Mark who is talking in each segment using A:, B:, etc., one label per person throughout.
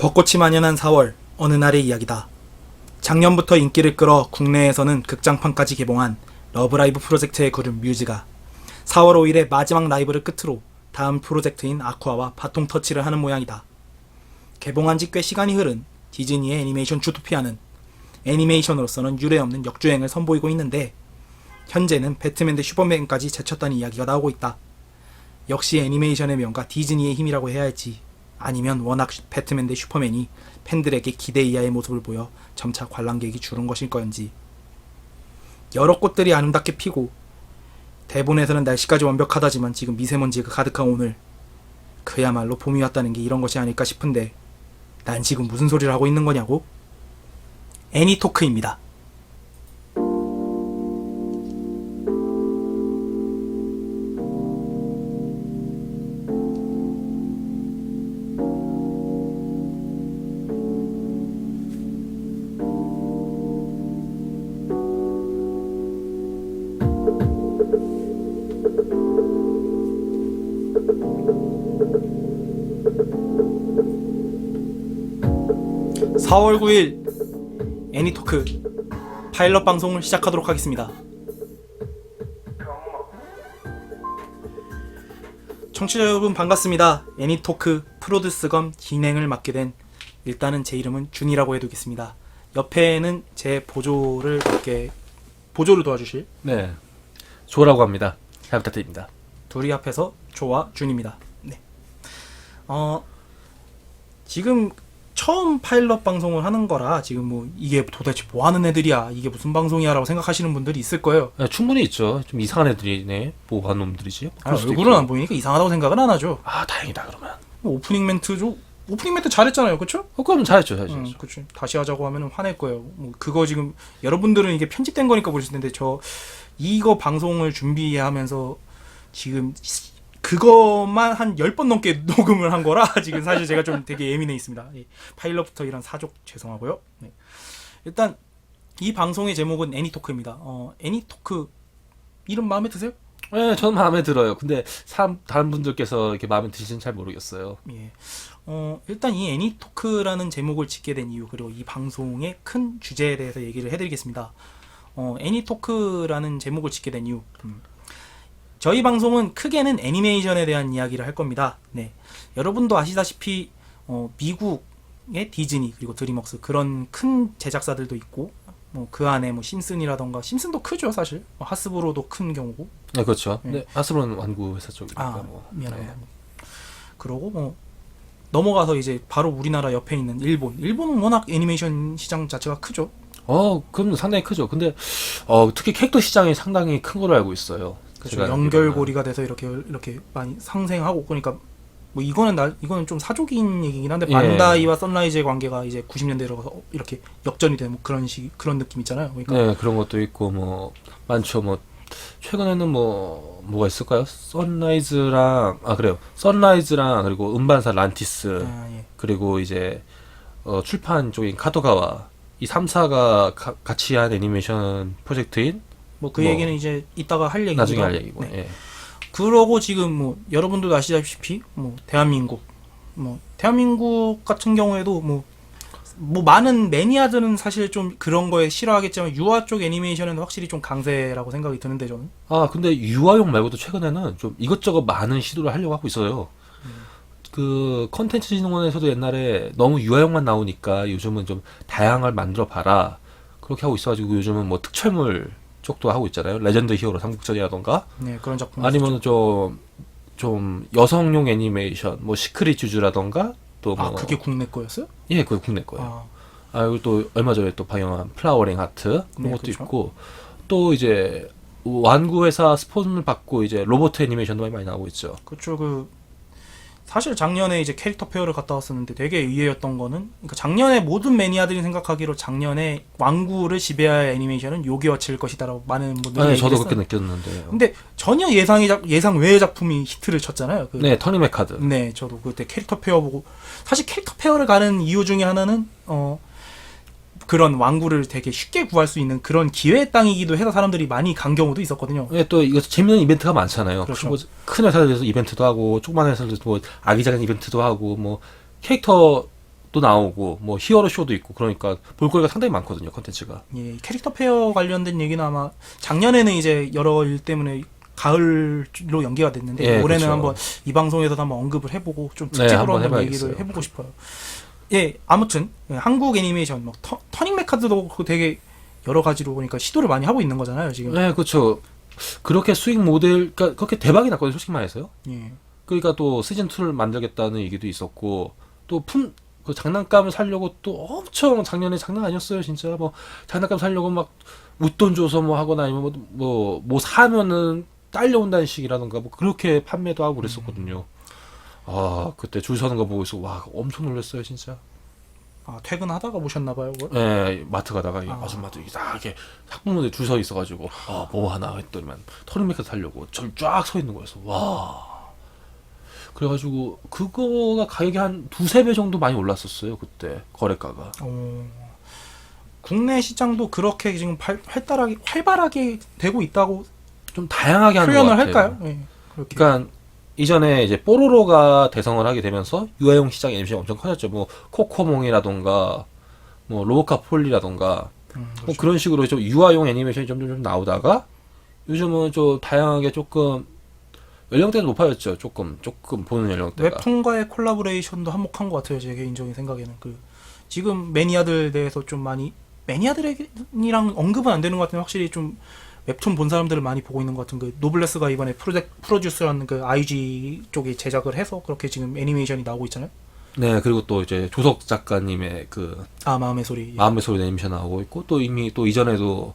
A: 벚꽃이 만연한 4월 어느 날의 이야기다. 작년부터 인기를 끌어 국내에서는 극장판까지 개봉한 러브라이브 프로젝트의 그룹 뮤즈가 4월 5일에 마지막 라이브를 끝으로 다음 프로젝트인 아쿠아와 바통 터치를 하는 모양이다. 개봉한 지 꽤 시간이 흐른 디즈니의 애니메이션 주토피아는 애니메이션으로서는 유례없는 역주행을 선보이고 있는데 현재는 배트맨 대 슈퍼맨까지 제쳤다는 이야기가 나오고 있다. 역시 애니메이션의 명가 디즈니의 힘이라고 해야 할지, 아니면 워낙 배트맨 대 슈퍼맨이 팬들에게 기대 이하의 모습을 보여 점차 관람객이 줄은 것일거인지. 여러 꽃들이 아름답게 피고 대본에서는 날씨까지 완벽하다지만 지금 미세먼지가 가득한 오늘, 그야말로 봄이 왔다는 게 이런 것이 아닐까 싶은데 난 지금 무슨 소리를 하고 있는 거냐고? 애니토크입니다. (4월 9일) 애니토크 파일럿 방송을 시작하도록 하겠습니다. 청취자 여러분 반갑습니다. 애니토크 프로듀스 겸 진행을 맡게 된, 일단은 제 이름은 준이라고 해두겠습니다. 옆에는 제 보조를 도와주실
B: 네, 조라고 합니다. 잘 부탁드립니다.
A: 둘이 합해서 조와 준입니다. 네. 지금 처음 파일럿 방송을 하는 거라 지금 뭐 이게 도대체 뭐 하는 애들이야, 이게 무슨 방송이야 라고 생각하시는 분들이 있을 거예요.
B: 네, 충분히 있죠. 좀 이상한 애들이네. 뭐 하는 놈들이지?
A: 얼굴은 안 보이니까 이상하다고 생각은 안 하죠.
B: 아, 다행이다 그러면.
A: 뭐 오프닝 멘트 잘했잖아요, 그쵸?
B: 그럼 잘했죠.
A: 그쵸. 다시 하자고 하면 화낼 거예요. 뭐 그거 지금 여러분들은 이게 편집된 거니까 보실 텐데, 저 이거 방송을 준비하면서 지금 그것만 한 10번 넘게 녹음을 한 거라 지금 사실 제가 좀 되게 예민해 있습니다. 파일럿부터 이런 사족 죄송하고요. 네. 일단 이 방송의 제목은 애니토크입니다. 애니토크 이름 마음에 드세요?
B: 네, 저는 마음에 들어요. 근데 다른 분들께서 이렇게 마음에 드시는지 잘 모르겠어요.
A: 예. 일단 이 애니토크라는 제목을 짓게 된 이유, 그리고 이 방송의 큰 주제에 대해서 얘기를 해드리겠습니다. 애니토크라는 제목을 짓게 된 이유. 저희 방송은 크게는 애니메이션에 대한 이야기를 할 겁니다. 네. 여러분도 아시다시피 미국의 디즈니 그리고 드림웍스, 그런 큰 제작사들도 있고, 뭐 그 안에 뭐 심슨이라던가, 심슨도 크죠 사실. 하스브로도 큰 경우고.
B: 네, 그렇죠.
A: 네.
B: 네, 하스브로는 완구 회사 쪽이니까. 뭐.
A: 미안합니다.
B: 네.
A: 그러고 뭐 넘어가서 이제 바로 우리나라 옆에 있는 일본은 워낙 애니메이션 시장 자체가 크죠.
B: 그럼 상당히 크죠. 근데 특히 캐릭터 시장이 상당히 큰 걸로 알고 있어요.
A: 그렇죠. 연결고리가 돼서 이렇게 많이 상생하고, 그러니까 뭐 이거는 좀 사족인 얘기긴 한데, 반다이와 선라이즈의 관계가 이제 90년대 들어가서 이렇게 역전이 되는 뭐 그런 느낌 있잖아요. 그러니까
B: 네, 그런 것도 있고 뭐 많죠. 뭐 최근에는 뭐가 있을까요? 선라이즈랑 그리고 음반사 란티스,
A: 예.
B: 그리고 이제 출판 쪽인 카도가와, 이 3사가 같이 한 애니메이션 프로젝트인,
A: 뭐 그 얘기는 이제 이따가 할 얘기고,
B: 나중에 할 얘기고.
A: 네.
B: 예.
A: 그러고 지금 뭐 여러분들도 아시다시피 뭐 대한민국 같은 경우에도 뭐 많은 매니아들은 사실 좀 그런 거에 싫어하겠지만, 유아 쪽 애니메이션은 확실히 좀 강세라고 생각이 드는데, 저는.
B: 근데 유아용 말고도 최근에는 좀 이것저것 많은 시도를 하려고 하고 있어요. 그 컨텐츠 진흥원에서도 옛날에 너무 유아용만 나오니까 요즘은 좀 다양을 만들어 봐라, 그렇게 하고 있어가지고 요즘은 뭐 특촬물 쪽도 하고 있잖아요. 레전드 히어로 삼국전이라던가,
A: 네, 그런 작품.
B: 아니면 좀 여성용 애니메이션, 뭐 시크릿 주주라던가, 또 뭐.
A: 그게 국내 거였어요?
B: 예, 그게 국내 거예요. 그리고 또 얼마 전에 또 방영한 플라워링 하트 그런
A: 네,
B: 것도
A: 그렇죠.
B: 있고, 또 이제 완구 회사 스폰을 받고 이제 로봇 애니메이션도 많이 나오고 있죠.
A: 그렇죠. 사실 작년에 이제 캐릭터 페어를 갔다 왔었는데 되게 의외였던 거는, 그러니까 작년에 모든 매니아들이 생각하기로 작년에 왕구를 지배할 애니메이션은 요기와치일 것이다라고 많은 분들이
B: 네,
A: 얘기를
B: 저도
A: 했어요.
B: 그렇게 느꼈는데.
A: 근데 전혀 예상 외의 작품이 히트를 쳤잖아요.
B: 네, 터니메 카드.
A: 네, 저도 그때 캐릭터 페어 보고, 사실 캐릭터 페어를 가는 이유 중에 하나는 그런 왕구를 되게 쉽게 구할 수 있는 그런 기회의 땅이기도 해서 사람들이 많이 간 경우도 있었거든요.
B: 예, 또 이거 재밌는 이벤트가 많잖아요.
A: 그렇죠.
B: 큰 회사들에서 이벤트도 하고, 조그만 회사들도 뭐 아기자기한 이벤트도 하고, 뭐 캐릭터 나오고 뭐 히어로 쇼도 있고 그러니까 볼거리가 상당히 많거든요, 컨텐츠가.
A: 예, 캐릭터 페어 관련된 얘기는 아마 작년에는 이제 여러 일 때문에 가을로 연기가 됐는데
B: 예,
A: 올해는
B: 그쵸.
A: 한번 이 방송에서도 한번 언급을 해보고 좀
B: 네,
A: 특집으로
B: 한번
A: 한번
B: 해봐야겠어요.
A: 얘기를 해보고 싶어요. 예, 아무튼 예, 한국 애니메이션 막 터닝 메카드도 그렇고 되게 여러 가지로 보니까 시도를 많이 하고 있는 거잖아요 지금.
B: 네, 그렇죠. 그렇게 수익 모델, 그러니까 그렇게 대박이 났거든요, 솔직히 말해서요.
A: 예.
B: 그러니까 또 시즌 2를 만들겠다는 얘기도 있었고 또 그 장난감을 살려고 또 엄청 작년에 장난 아니었어요, 진짜. 뭐 장난감 살려고 막 웃돈 줘서 뭐 하거나 아니면 뭐 사면은 딸려온다는 식이라던가 뭐 그렇게 판매도 하고 그랬었거든요. 아, 그때 줄 서는 거 보고서 와, 엄청 놀랐어요, 진짜.
A: 아 퇴근하다가 보셨나봐요 그걸?
B: 예, 마트 가다가
A: 아.
B: 아줌마들이 다 이렇게 학부모들 줄 서 있어가지고 뭐 하나 했더니만 터닝메카 살려고 절 쫙 서 있는 거였어. 와. 그래가지고 그거가 가격이 한 두세 배 정도 많이 올랐었어요, 그때 거래가가.
A: 국내 시장도 그렇게 지금 활발하게 되고 있다고
B: 좀 다양하게 하는 것
A: 표현을
B: 같아요.
A: 할까요? 예, 그렇게.
B: 그러니까 이전에 이제 뽀로로가 대성을 하게 되면서 유아용 시장 애니메이션이 엄청 커졌죠. 뭐 코코몽이라던가 뭐 로보캅 폴리라던가 뭐
A: 그렇죠.
B: 그런 식으로 좀 유아용 애니메이션이 좀 나오다가 요즘은 좀 다양하게 조금 연령대가 높아졌죠. 조금 보는 연령대가.
A: 웹툰과의 콜라보레이션도 한몫한 것 같아요. 제 개인적인 생각에는 지금 매니아들 대해서 좀 많이 매니아들이랑 언급은 안 되는 것 같은데 확실히 좀 웹툰 본 사람들을 많이 보고 있는 것 같은 노블레스가 이번에 프로듀스라는 그 IG 쪽이 제작을 해서 그렇게 지금 애니메이션이 나오고 있잖아요.
B: 네, 그리고 또 이제 조석 작가님의 그
A: 마음의 소리.
B: 마음의 소리 애니메이션 나오고 있고 또 이미 또 이전에도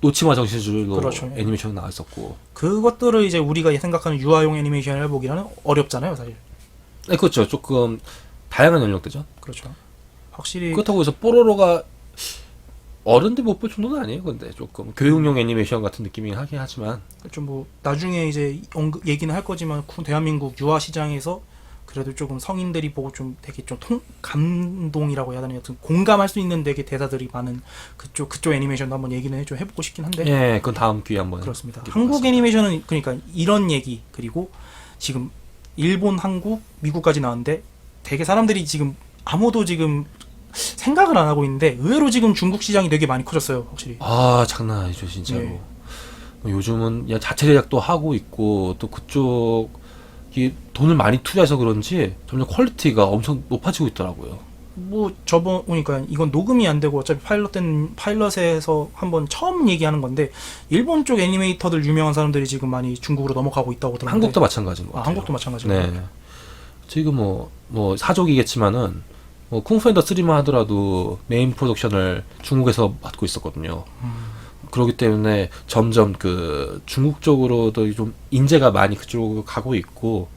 B: 놓치마 정신줄도
A: 그렇죠.
B: 애니메이션 나왔었고.
A: 그것들을 이제 우리가 생각하는 유아용 애니메이션을 해보기는 어렵잖아요, 사실.
B: 네, 그렇죠. 조금 다양한 연령대죠.
A: 그렇죠. 확실히
B: 그렇다고 해서 뽀로로가 어른들 못 볼 정도는 아니에요. 근데 조금 교육용 애니메이션 같은 느낌이 하긴 하지만
A: 좀 뭐 나중에 이제 얘기는 할 거지만 대한민국 유아 시장에서 그래도 조금 성인들이 보고 좀 되게 좀 감동이라고 해야 되나 여튼 공감할 수 있는 되게 대사들이 많은 그쪽 애니메이션도 한번 얘기는 좀 해보고 싶긴 한데.
B: 예, 그건 다음 기회에 한번.
A: 그렇습니다.
B: 해보도록
A: 한국
B: 하겠습니다.
A: 애니메이션은 그러니까 이런 얘기 그리고 지금 일본, 한국, 미국까지 나왔는데 되게 사람들이 지금 아무도 지금 생각을 안 하고 있는데 의외로 지금 중국 시장이 되게 많이 커졌어요, 확실히.
B: 아, 장난 아니죠, 진짜로.
A: 네.
B: 요즘은 그냥 자체 제작도 하고 있고 또 그쪽이 돈을 많이 투자해서 그런지 점점 퀄리티가 엄청 높아지고 있더라고요.
A: 뭐 저번 그러니까 이건 녹음이 안 되고 어차피 파일럿에서 한번 처음 얘기하는 건데 일본 쪽 애니메이터들 유명한 사람들이 지금 많이 중국으로 넘어가고 있다고 들었는데.
B: 한국도 마찬가지인 것 같아요.
A: 한국도 마찬가지고.
B: 네. 지금 뭐 사족이겠지만은 뭐 쿵푸엔더 3만 하더라도 메인 프로덕션을 중국에서 맡고 있었거든요. 그렇기 때문에 점점 그 중국 쪽으로도 좀 인재가 많이 그쪽으로 가고 있고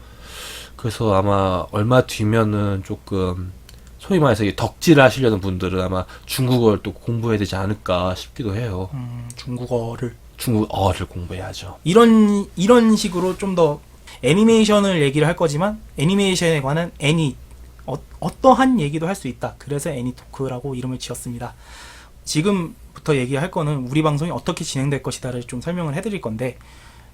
B: 그래서 아마 얼마 뒤면은 조금 소위 말해서 이 덕질을 하시려는 분들은 아마 중국어를 또 공부해야 되지 않을까 싶기도 해요.
A: 중국어를
B: 중국어를 공부해야죠.
A: 이런 식으로 좀 더 애니메이션을 얘기를 할 거지만 애니메이션에 관한 어떠한 얘기도 할 수 있다. 그래서 애니토크라고 이름을 지었습니다. 지금부터 얘기할 거는 우리 방송이 어떻게 진행될 것이다를 좀 설명을 해드릴 건데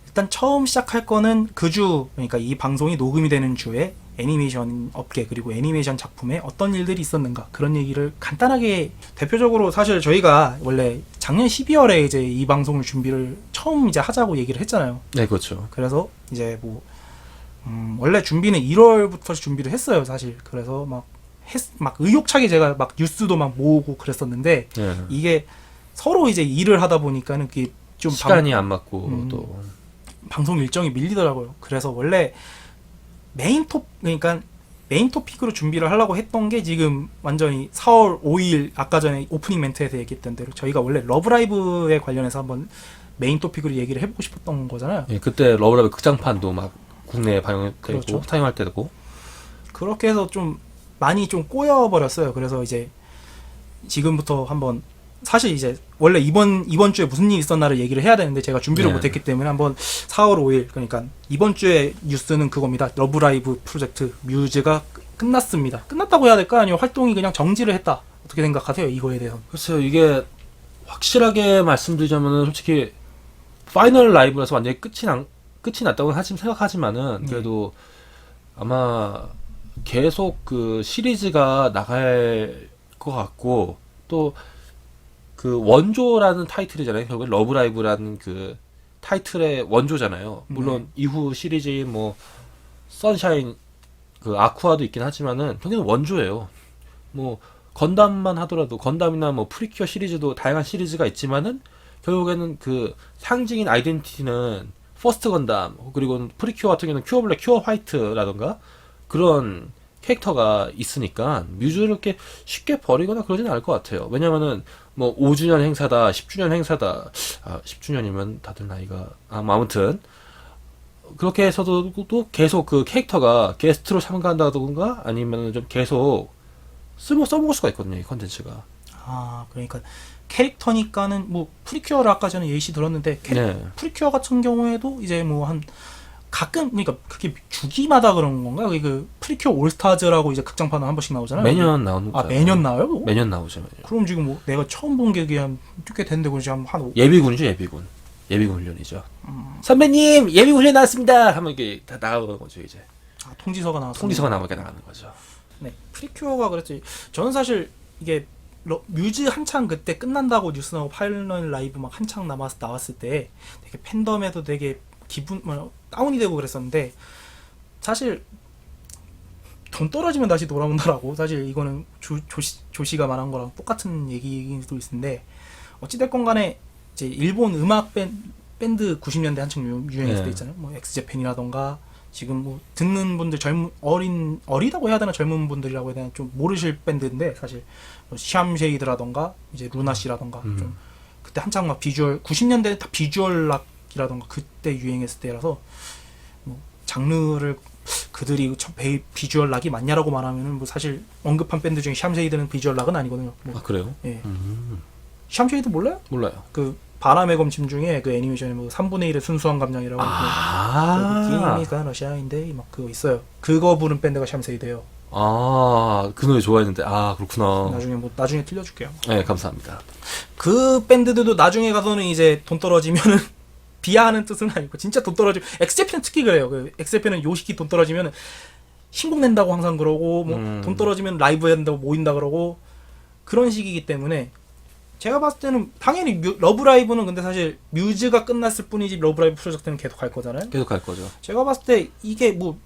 A: 일단 처음 시작할 거는 그 주 그러니까 이 방송이 녹음이 되는 주에 애니메이션 업계 그리고 애니메이션 작품에 어떤 일들이 있었는가 그런 얘기를 간단하게 대표적으로 사실 저희가 원래 작년 12월에 이제 이 방송을 준비를 처음 이제 하자고 얘기를 했잖아요.
B: 네, 그렇죠.
A: 그래서 이제 뭐 원래 준비는 1월부터 준비를 했어요, 사실. 그래서 막 의욕차게 제가 막 뉴스도 막 모으고 그랬었는데
B: 네.
A: 이게 서로 이제 일을 하다 보니까는 그게 좀
B: 시간이 안 맞고 또
A: 방송 일정이 밀리더라고요. 그래서 원래 그러니까 메인 토픽으로 준비를 하려고 했던 게 지금 완전히 4월 5일 아까 전에 오프닝 멘트에서 얘기했던 대로 저희가 원래 러브라이브에 관련해서 한번 메인 토픽으로 얘기를 해보고 싶었던 거잖아요.
B: 예, 그때 러브라이브 극장판도 막 국내에 방영되고
A: 그렇죠.
B: 타임할 때도
A: 그렇게 해서 좀 많이 좀 꼬여버렸어요. 그래서 이제 지금부터 한번 사실 이제 원래 이번 주에 무슨 일이 있었나를 얘기를 해야 되는데 제가 준비를
B: 네.
A: 못했기 때문에 한번 4월 5일 그러니까 이번 주에 뉴스는 그겁니다. 러브라이브 프로젝트 뮤즈가 끝났습니다. 끝났다고 해야 될까? 아니면 활동이 그냥 정지를 했다. 어떻게 생각하세요? 이거에 대해서.
B: 글쎄요, 이게 확실하게 말씀드리자면은 솔직히 파이널 라이브라서 완전히 끝이 났다고 생각하지만은 그래도 아마 계속 그 시리즈가 나갈 것 같고 또 그 원조라는 타이틀이잖아요. 결국엔 러브라이브라는 그 타이틀의 원조잖아요. 물론 이후 시리즈인 뭐 선샤인 그 아쿠아도 있긴 하지만은 결국엔 원조예요. 뭐 건담만 하더라도 건담이나 뭐 프리큐어 시리즈도 다양한 시리즈가 있지만은 결국에는 그 상징인 아이덴티티는 퍼스트 건담 그리고 프리큐어 같은 경우는 큐어 블랙, 큐어 화이트라던가 그런 캐릭터가 있으니까 뮤즈를 이렇게 쉽게 버리거나 그러지는 않을 것 같아요. 왜냐면은 뭐 5주년 행사다, 10주년 행사다. 10주년이면 다들 나이가 뭐 아무튼 그렇게 해서도 또 계속 그 캐릭터가 게스트로 참가한다던가 아니면 좀 계속 써먹을 수가 있거든요, 이 컨텐츠가.
A: 그러니까 캐릭터니까는 뭐 프리큐어를 아까 전에 예시 들었는데
B: 네.
A: 프리큐어 같은 경우에도 이제 뭐 한 가끔 그러니까 그게 주기마다 그런 건가요? 그 프리큐어 올스타즈라고 이제 극장판은 한 번씩 나오잖아요.
B: 매년 나오는 거죠.
A: 매년 나와요?
B: 매년 나오죠. 매년.
A: 그럼 지금 뭐 내가 처음 본 게 꽤 됐는데 그럼 지금 한
B: 예비군이죠, 예비군. 예비군 훈련이죠. 선배님, 예비군 훈련 나왔습니다! 하면 이게 다 나가는 거죠, 이제.
A: 통지서가 나와서
B: 통지서가 나오게 나가는 거죠.
A: 네, 프리큐어가 그랬지. 저는 사실 이게 뮤즈 한창 그때 끝난다고 뉴스 나오고 파일럿 라이브 막 한창 나왔을 때 되게 팬덤에도 되게 다운이 되고 그랬었는데 사실 돈 떨어지면 다시 돌아온다라고 사실 이거는 조시가 말한 거랑 똑같은 얘기도 있는데 어찌됐건 간에 이제 일본 음악 밴드 90년대 한창 유행했을 때 있잖아요. 뭐 엑스제팬이라던가 지금 뭐 듣는 분들 어리다고 해야 되나 젊은 분들이라고 해야 되나 좀 모르실 밴드인데 사실 뭐 샴쉐이드라던가 이제 루나씨라던가 좀 그때 한창 막 비주얼 90년대 다 비주얼 락이라던가 그때 유행했을 때라서 뭐 장르를 그들이 비주얼 락이 맞냐라고 말하면은 뭐 사실 언급한 밴드 중에 샴쉐이드는 비주얼 락은 아니거든요. 뭐
B: 그래요?
A: 예. 샴쉐이드 몰라요?
B: 몰라요.
A: 그 바람의 검 침 중에 그 애니메이션에 뭐 3분의 1의 순수한 감정이라고 기미가 러시아인데 막 그거 있어요. 그거 부른 밴드가 샴쉐이드예요.
B: 그 노래 좋아했는데 그렇구나.
A: 나중에 들려줄게요.
B: 네, 감사합니다.
A: 그 밴드들도 나중에 가서는 이제 돈 떨어지면은 비하하는 뜻은 아니고 진짜 돈 떨어지면 엑스제팬은 특히 그래요. 그 엑스제팬은 요시키 돈 떨어지면 신곡 낸다고 항상 그러고 뭐 돈 떨어지면 라이브 해야 된다고 모인다 그러고 그런 식이기 때문에 제가 봤을 때는 당연히 러브라이브는 근데 사실 뮤즈가 끝났을 뿐이지 러브라이브 프로젝트는 계속 갈 거잖아요.
B: 계속 갈 거죠.
A: 제가 봤을 때 이게 뭐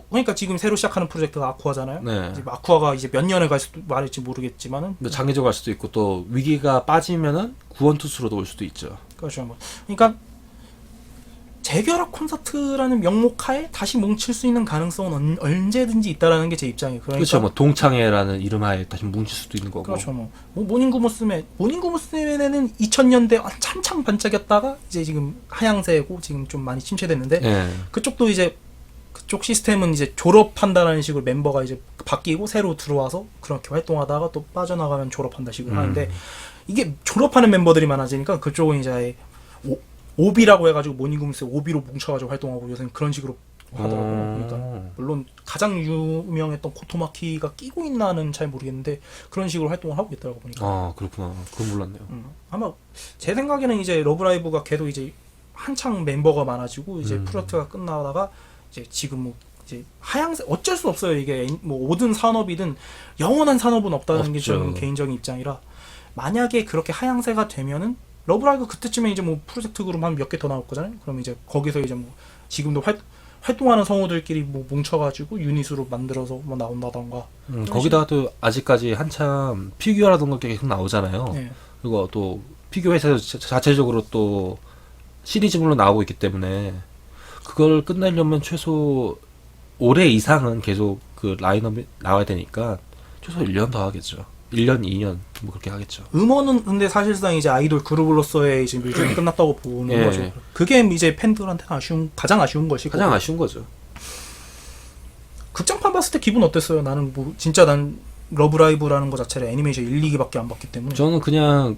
A: 그러니까 지금 새로 시작하는 프로젝트가 아쿠아잖아요.
B: 네.
A: 이제 아쿠아가 이제 몇 년을 갈 수도 말할지 모르겠지만은
B: 장기적으로 갈 수도 있고 또 위기가 빠지면은 구원투수로도 올 수도 있죠.
A: 그렇죠. 뭐 그러니까 재결합 콘서트라는 명목하에 다시 뭉칠 수 있는 가능성은 언제든지 있다라는 게 제 입장이에요. 그러니까
B: 그렇죠. 뭐 동창회라는 이름하에 다시 뭉칠 수도 있는 거고.
A: 그렇죠. 뭐 모닝구 무스메는 2000년대 한참 반짝였다가 이제 지금 하향세고 지금 좀 많이 침체됐는데
B: 네.
A: 그쪽도 이제 그쪽 시스템은 이제 졸업한다라는 식으로 멤버가 이제 바뀌고 새로 들어와서 그렇게 활동하다가 또 빠져나가면 졸업한다 식으로 하는데 이게 졸업하는 멤버들이 많아지니까 그쪽은 이제 오비라고 해가지고 모닝구무스 오비로 뭉쳐가지고 활동하고 요새는 그런 식으로 하더라고요. 그러니까 물론 가장 유명했던 코토마키가 끼고 있나는 잘 모르겠는데 그런 식으로 활동을 하고 있더라고 보니까.
B: 그렇구나. 그건 몰랐네요.
A: 아마 제 생각에는 이제 러브라이브가 계속 이제 한창 member가 많아지고 이제 프로젝트가 끝나다가 이제 지금 뭐 이제 하향세 어쩔 수 없어요. 이게 뭐 모든 산업이든 영원한 산업은 없다는 게 저는 개인적인 입장이라 만약에 그렇게 하향세가 되면은 러브라이브 그때쯤에 이제 뭐 프로젝트 그룹 한 몇 개 더 나올 거잖아요. 그럼 이제 거기서 이제 뭐 지금도 활동하는 성우들끼리 뭐 뭉쳐가지고 유닛으로 만들어서 뭐 나온다던가.
B: 거기다가도 아직까지 한참 피규어라던가 계속 나오잖아요.
A: 네.
B: 그리고 또 피규어 회사 자체적으로 또 시리즈물로 나오고 있기 때문에 그걸 끝내려면 최소 올해 이상은 계속 그 라인업이 나와야 되니까 최소 1년 더 하겠죠. 1년, 2년 뭐 그렇게 하겠죠.
A: 음원은 근데 사실상 이제 아이돌 그룹으로서의 이제 뮤직이 끝났다고 보는 거죠. 그게 이제 팬들한테는 가장 아쉬운 것이고.
B: 가장 아쉬운 거죠.
A: 극장판 봤을 때 기분 어땠어요? 나는 뭐 진짜 난 러브라이브라는 거 자체를 애니메이션 1, 2기밖에 안 봤기 때문에.
B: 저는 그냥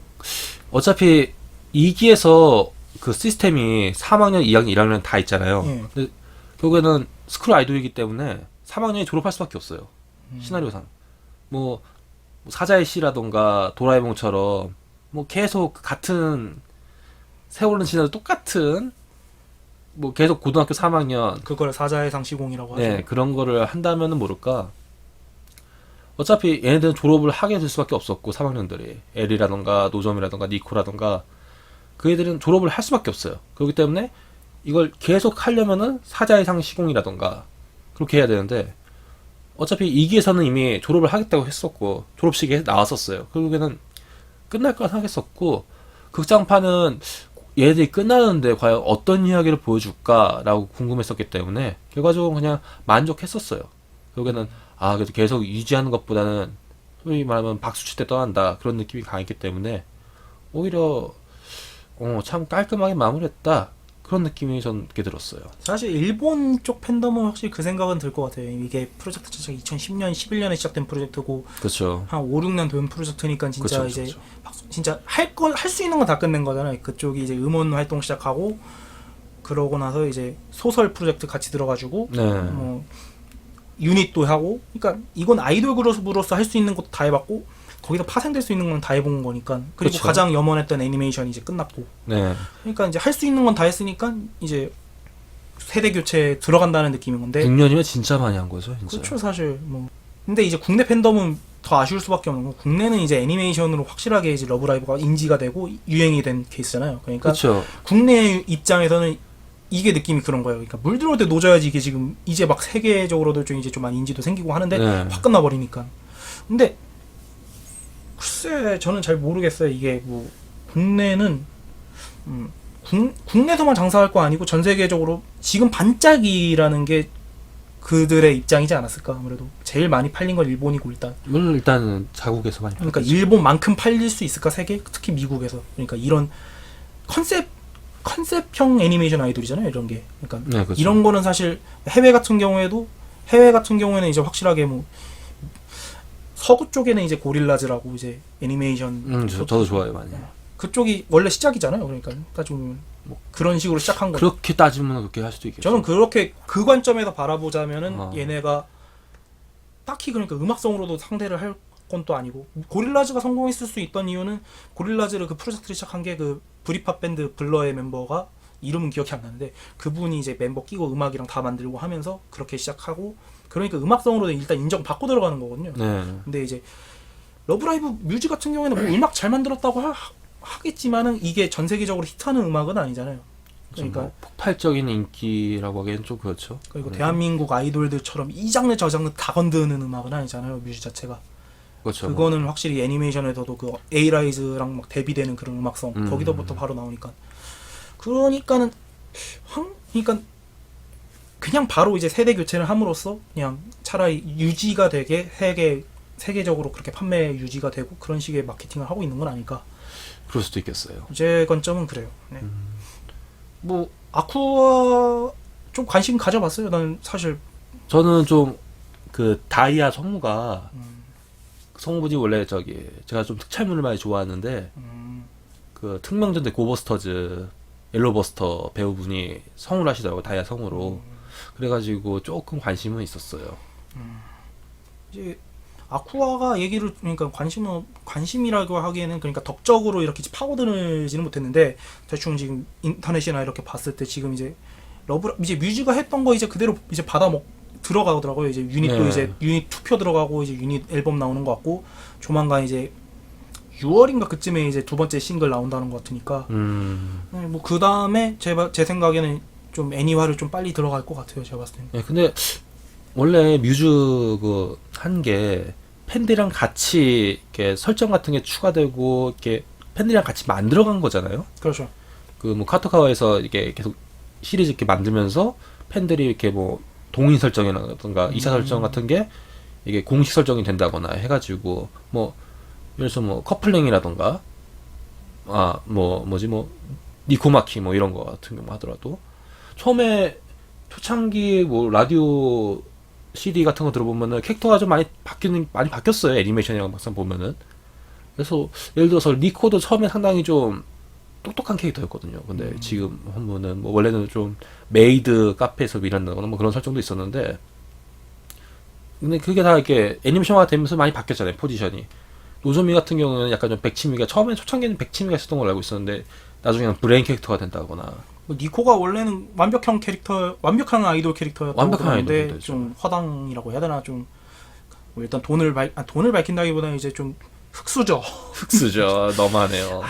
B: 어차피 2기에서 그 시스템이 3학년, 2학년, 1학년 다 있잖아요.
A: 예.
B: 근데 결국에는 스쿨 아이돌이기 때문에 3학년이 졸업할 수밖에 없어요. 시나리오상. 뭐 사자의 씨라던가 도라에몽처럼 뭐 계속 같은 세월은 지나도 똑같은 뭐 계속 고등학교 3학년
A: 그걸 사자의 상 시공이라고 하죠.
B: 네, 그런 거를 한다면은 모를까 어차피 얘네들은 졸업을 하게 될 수밖에 없었고 3학년들이 엘이라던가 노점이라던가 니코라던가 그 애들은 졸업을 할 수밖에 없어요. 그렇기 때문에 이걸 계속 하려면은 4자 이상 시공이라던가 그렇게 해야 되는데 어차피 2기에서는 이미 졸업을 하겠다고 했었고 졸업식에 나왔었어요. 결국에는 끝날 거라 생각했었고 극장판은 얘네들이 끝나는데 과연 어떤 이야기를 보여줄까라고 궁금했었기 때문에 결과적으로 그냥 만족했었어요. 결국에는 그래도 계속 유지하는 것보다는 소위 말하면 박수칠 때 떠난다 그런 느낌이 강했기 때문에 오히려 참 깔끔하게 마무리했다 그런 느낌이 전 꽤 들었어요.
A: 사실 일본 쪽 팬덤은 확실히 그 생각은 들 것 같아요. 이게 프로젝트 자체가 2010년, 11년에 시작된 프로젝트고
B: 그렇죠.
A: 한 5, 6년 된 프로젝트니까 진짜
B: 그쵸,
A: 이제
B: 그쵸.
A: 진짜 할 수 있는 건 다 끝낸 거잖아요. 그쪽이 이제 음원 활동 시작하고 그러고 나서 이제 소설 프로젝트 같이 들어가지고
B: 네.
A: 뭐 유닛도 하고, 그러니까 이건 아이돌 그룹으로서 할 수 있는 것도 다 해봤고 거기서 파생될 수 있는 건 다 해본 거니까. 그리고
B: 그쵸.
A: 가장 염원했던 애니메이션이 이제 끝났고,
B: 네.
A: 그러니까 이제 할 수 있는 건 다 했으니까 이제 세대 교체에 들어간다는 느낌인 건데.
B: 6년이면 진짜 많이 한 거죠, 진짜.
A: 그렇죠, 사실 뭐. 근데 이제 국내 팬덤은 더 아쉬울 수밖에 없는 거. 국내는 이제 애니메이션으로 확실하게 이제 러브라이브가 인지가 되고 유행이 된 케이스잖아요. 그러니까
B: 그렇죠.
A: 국내 입장에서는 이게 느낌이 그런 거예요. 그러니까 물 들어올 때 노져야지 이게 지금 이제 막 세계적으로도 좀 이제 좀 많이 인지도 생기고 하는데
B: 네.
A: 확 끝나버리니까. 근데 글쎄 저는 잘 모르겠어요. 이게 뭐 국내는 국내에서만 장사할 거 아니고 전 세계적으로 지금 반짝이라는 게 그들의 입장이지 않았을까. 아무래도 제일 많이 팔린 건 일본이고 일단.
B: 물론 일단은 자국에서 많이
A: 그러니까
B: 팔리죠.
A: 일본만큼 팔릴 수 있을까 세계? 특히 미국에서. 그러니까 이런 컨셉형 애니메이션 아이돌이잖아요. 이런 게. 그러니까
B: 네, 그렇죠.
A: 이런 거는 사실 해외 같은 경우에는 이제 확실하게 뭐 서구 쪽에는 이제 고릴라즈라고 이제 애니메이션
B: 저도 좋아요, 많이.
A: 그쪽이 원래 시작이잖아요. 그러니까 따지면 뭐 그런 식으로 시작한 거죠.
B: 그렇게 따지면 그렇게 할 수도 있겠죠.
A: 저는 그렇게 그 관점에서 바라보자면은
B: 어.
A: 얘네가 딱히 그러니까 음악성으로도 상대를 할 건 또 아니고, 고릴라즈가 성공했을 수 있던 이유는 고릴라즈를 그 프로젝트를 시작한 게 그 브리팝 밴드 블러의 멤버가 이름은 기억이 안 나는데 그분이 이제 멤버 끼고 음악이랑 다 만들고 하면서 그렇게 시작하고, 그러니까 음악성으로 일단 인정받고 들어가는 거거든요.
B: 네.
A: 근데 이제 러브라이브 뮤직 같은 경우에는 뭐 음악 잘 만들었다고 하겠지만은 이게 전 세계적으로 히트하는 음악은 아니잖아요. 그러니까
B: 뭐 폭발적인 인기라고 하기엔 좀 그렇죠.
A: 그리고
B: 네.
A: 대한민국 아이돌들처럼 이 장르 저 장르 다 건드는 음악은 아니잖아요. 뮤직 자체가.
B: 그렇죠.
A: 그거는 확실히 애니메이션에서도 그 에이라이즈랑 막 대비되는 그런 음악성 거기서부터 바로 나오니까. 그러니까는 그러니까 그냥 바로 이제 세대 교체를 함으로써 그냥 차라리 유지가 되게 세계적으로 그렇게 판매 유지가 되고 그런 식의 마케팅을 하고 있는 건 아닐까.
B: 그럴 수도 있겠어요.
A: 제 관점은 그래요. 네. 뭐 아쿠아 좀 관심 가져봤어요. 난 사실
B: 저는 좀 그 다이아 성우가 성우분이 원래 제가 좀 특촬물을 많이 좋아하는데 그 특명전대 고버스터즈 옐로버스터 배우분이 성우를 하시더라고요. 다이아 성우로. 그래가지고 조금 관심은 있었어요.
A: 이제 아쿠아가 얘기를, 그러니까 관심이라고 하기에는 그러니까 덕적으로 이렇게 파고들지는 못했는데 대충 지금 인터넷이나 이렇게 봤을 때 지금 이제 이제 뮤지가 했던 거 이제 그대로 이제 들어가더라고요. 이제 유닛도
B: 네.
A: 이제 유닛 투표 들어가고 이제 유닛 앨범 나오는 것 같고 조만간 이제 6월인가 그쯤에 이제 두 번째 싱글 나온다는 것 같으니까 뭐 그 다음에 제 생각에는 좀 애니화를 좀 빨리 들어갈 것 같아요. 제가 봤을 때는.
B: 예, 근데 원래 뮤즈 그 한 게 팬들이랑 같이 이렇게 설정 같은 게 추가되고 이렇게 팬들이랑 같이 만들어간 거잖아요.
A: 그렇죠.
B: 그 뭐 카토카와에서 이게 계속 시리즈 이렇게 만들면서 팬들이 이렇게 뭐 동의 설정이라든가 2차 설정 같은 게 이게 공식 설정이 된다거나 해가지고 뭐 예를 들어서 뭐 커플링이라던가 뭐 니코마키 뭐 이런 거 같은 경우 하더라도 처음에 초창기 뭐 라디오 CD 같은 거 들어보면은 캐릭터가 좀 많이 바뀌었어요. 애니메이션이랑 막상 보면은. 그래서 예를 들어서 니코도 처음에 상당히 좀 똑똑한 캐릭터였거든요. 근데 지금 보면은 뭐 원래는 좀 메이드 카페에서 일한다거나 뭐 그런 설정도 있었는데, 근데 그게 다 이렇게 애니메이션화 되면서 많이 바뀌었잖아요. 포지션이. 노조미 같은 경우는 약간 좀 백치미가, 처음에 초창기에는 백치미가 있었던 걸로 알고 있었는데 나중에는 브레인 캐릭터가 된다거나.
A: 뭐 니코가 원래는 완벽한 아이돌 캐릭터였다고
B: 완벽한
A: 그러는데
B: 아이돌 캐릭터죠.
A: 좀 허당이라고 해야 되나, 좀 뭐 일단 돈을 밝힌다기보다는 이제 좀 흑수저.
B: 흑수저 너무하네요.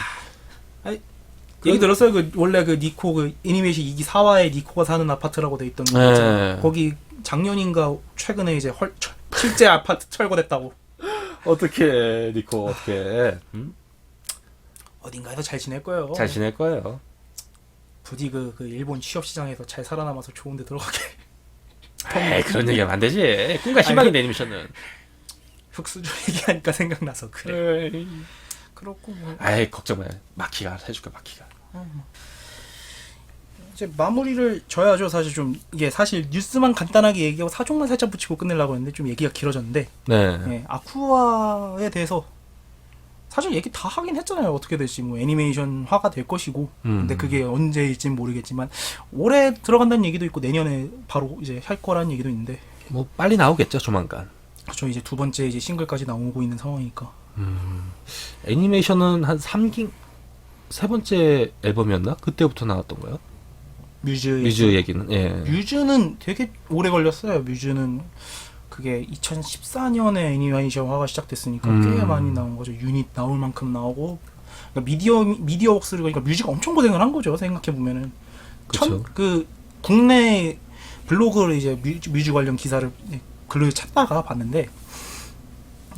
A: 얘기 들었어요? 그 원래 그 니코 그 애니메이션 2기 4화에 니코가 사는 아파트라고 돼 있던 거
B: 네.
A: 있잖아요. 거기 작년인가 최근에 이제 실제 아파트 철거됐다고.
B: 어떻게 니코 어떻게
A: 어딘가에서 잘 지낼 거예요.
B: 잘 지낼 거예요.
A: 부디 그 일본 취업 시장에서 잘 살아남아서 좋은데 들어가게.
B: 에이, 그런 얘기하면 안 되지. 꿈과 희망인데 애니메이션은.
A: 흑수저 얘기하니까 생각나서 그래. 그렇고 뭐
B: 아이 걱정 마. 마키가 해줄게 마키가.
A: 이제 마무리를 져야죠. 사실 좀 이게 사실 뉴스만 간단하게 얘기하고 사족만 살짝 붙이고 끝내려고 했는데 좀 얘기가 길어졌는데
B: 네.
A: 네, 아쿠아에 대해서 사실 얘기 다 하긴 했잖아요. 어떻게 될지 뭐 애니메이션화가 될 것이고 근데 그게 언제일진 모르겠지만 올해 들어간다는 얘기도 있고 내년에 바로 이제 할 거라는 얘기도 있는데
B: 뭐 빨리 나오겠죠 조만간.
A: 저 이제 두 번째 이제 싱글까지 나오고 있는 상황이니까
B: 애니메이션은 한 3기 세 번째 앨범이었나? 그때부터 나왔던 거예요? 뮤즈 얘기는. 예.
A: 뮤즈는 되게 오래 걸렸어요. 뮤즈는 그게 2014년에 애니메이션화가 시작됐으니까 꽤 많이 나온 거죠. 유닛 나올 만큼 나오고 그러니까 미디어 웍스를 그러니까 뮤즈가 엄청 고생을 한 거죠. 생각해 보면은
B: 그쵸.
A: 그 국내 블로그를 이제 뮤즈 관련 기사를 글을 찾다가 봤는데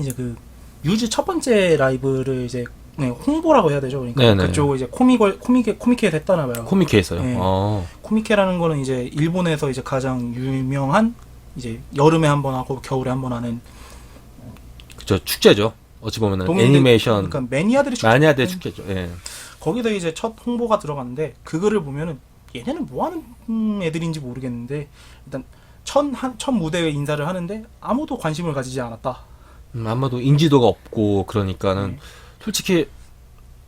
A: 이제 그 뮤즈 첫 번째 라이브를 이제 홍보라고 해야 되죠. 그러니까
B: 네네.
A: 그쪽 이제 코미케에 됐다나 봐요.
B: 코미케에서요.
A: 네.
B: 어.
A: 코미케라는 거는 이제 일본에서 이제 가장 유명한 이제 여름에 한 번 하고 겨울에 한 번 하는
B: 그쵸 축제죠. 어찌 보면은
A: 동인들,
B: 애니메이션
A: 그러니까 매니아들이
B: 마니아들 축제죠. 예.
A: 거기서 이제 첫 홍보가 들어갔는데 그거를 보면은 얘네는 뭐 하는 애들인지 모르겠는데 일단 첫 무대에 인사를 하는데 아무도 관심을 가지지 않았다.
B: 아마도 인지도가 없고 그러니까는 솔직히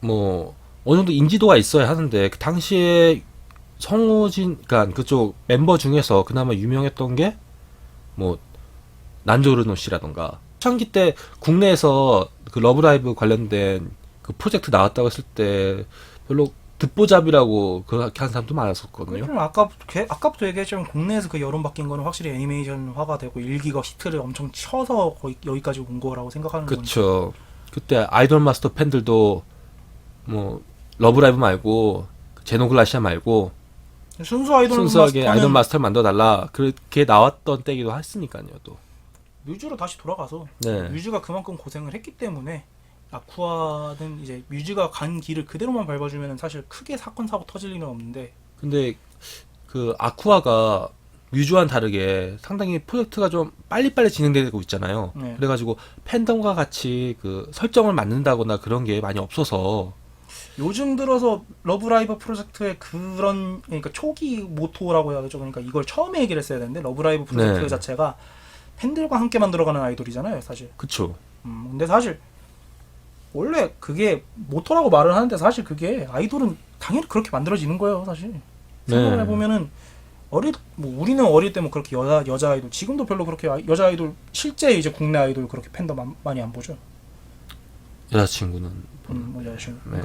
B: 뭐 어느 정도 인지도가 있어야 하는데 그 당시에 성우진 그러니까 그쪽 멤버 중에서 그나마 유명했던 게 뭐 난조르노 씨라던가 초창기 때 국내에서 그 러브라이브 관련된 그 프로젝트 나왔다고 했을 때 별로 듣보잡이라고 그렇게 한 사람도 많았었거든요.
A: 그럼 아까부터 얘기했지만 국내에서 그 여론 바뀐 거는 확실히 애니메이션화가 되고 일기가 히트를 엄청 쳐서 거의 여기까지 온 거라고 생각하는 거니까.
B: 그쵸. 그때 아이돌 마스터 팬들도 뭐 러브라이브 말고 제노글라시아 말고 순수하게 아이돌 마스터를 만들어달라 그렇게 나왔던 때기도 했으니까요. 또
A: 뮤즈로 다시 돌아가서
B: 네.
A: 뮤즈가 그만큼 고생을 했기 때문에 아쿠아는 이제 뮤즈가 간 길을 그대로만 밟아주면 사실 크게 사건 사고 터질 일은 없는데
B: 근데 그 아쿠아가 뮤즈와는 다르게 상당히 프로젝트가 좀 빨리빨리 진행되고 있잖아요.
A: 네.
B: 그래가지고 팬덤과 같이 그 설정을 맞는다거나 그런 게 많이 없어서
A: 요즘 들어서 러브라이브 프로젝트의 그런 그러니까 초기 모토라고 해야 되죠. 그러니까 이걸 처음에 얘기를 했어야 되는데 러브라이브 프로젝트
B: 네.
A: 자체가 팬들과 함께 만들어가는 아이돌이잖아요, 사실.
B: 그쵸.
A: 근데 사실 원래 그게 모토라고 말을 하는데 사실 그게 아이돌은 당연히 그렇게 만들어지는 거예요, 사실. 생각을
B: 네.
A: 해보면은 우리는 어릴 때 뭐 그렇게 여자 아이돌 지금도 별로 그렇게 여자 아이돌 실제 이제 국내 아이돌 그렇게 팬덤 많이 안 보죠.
B: 여자친구는
A: 뭐 여자친구.
B: 네.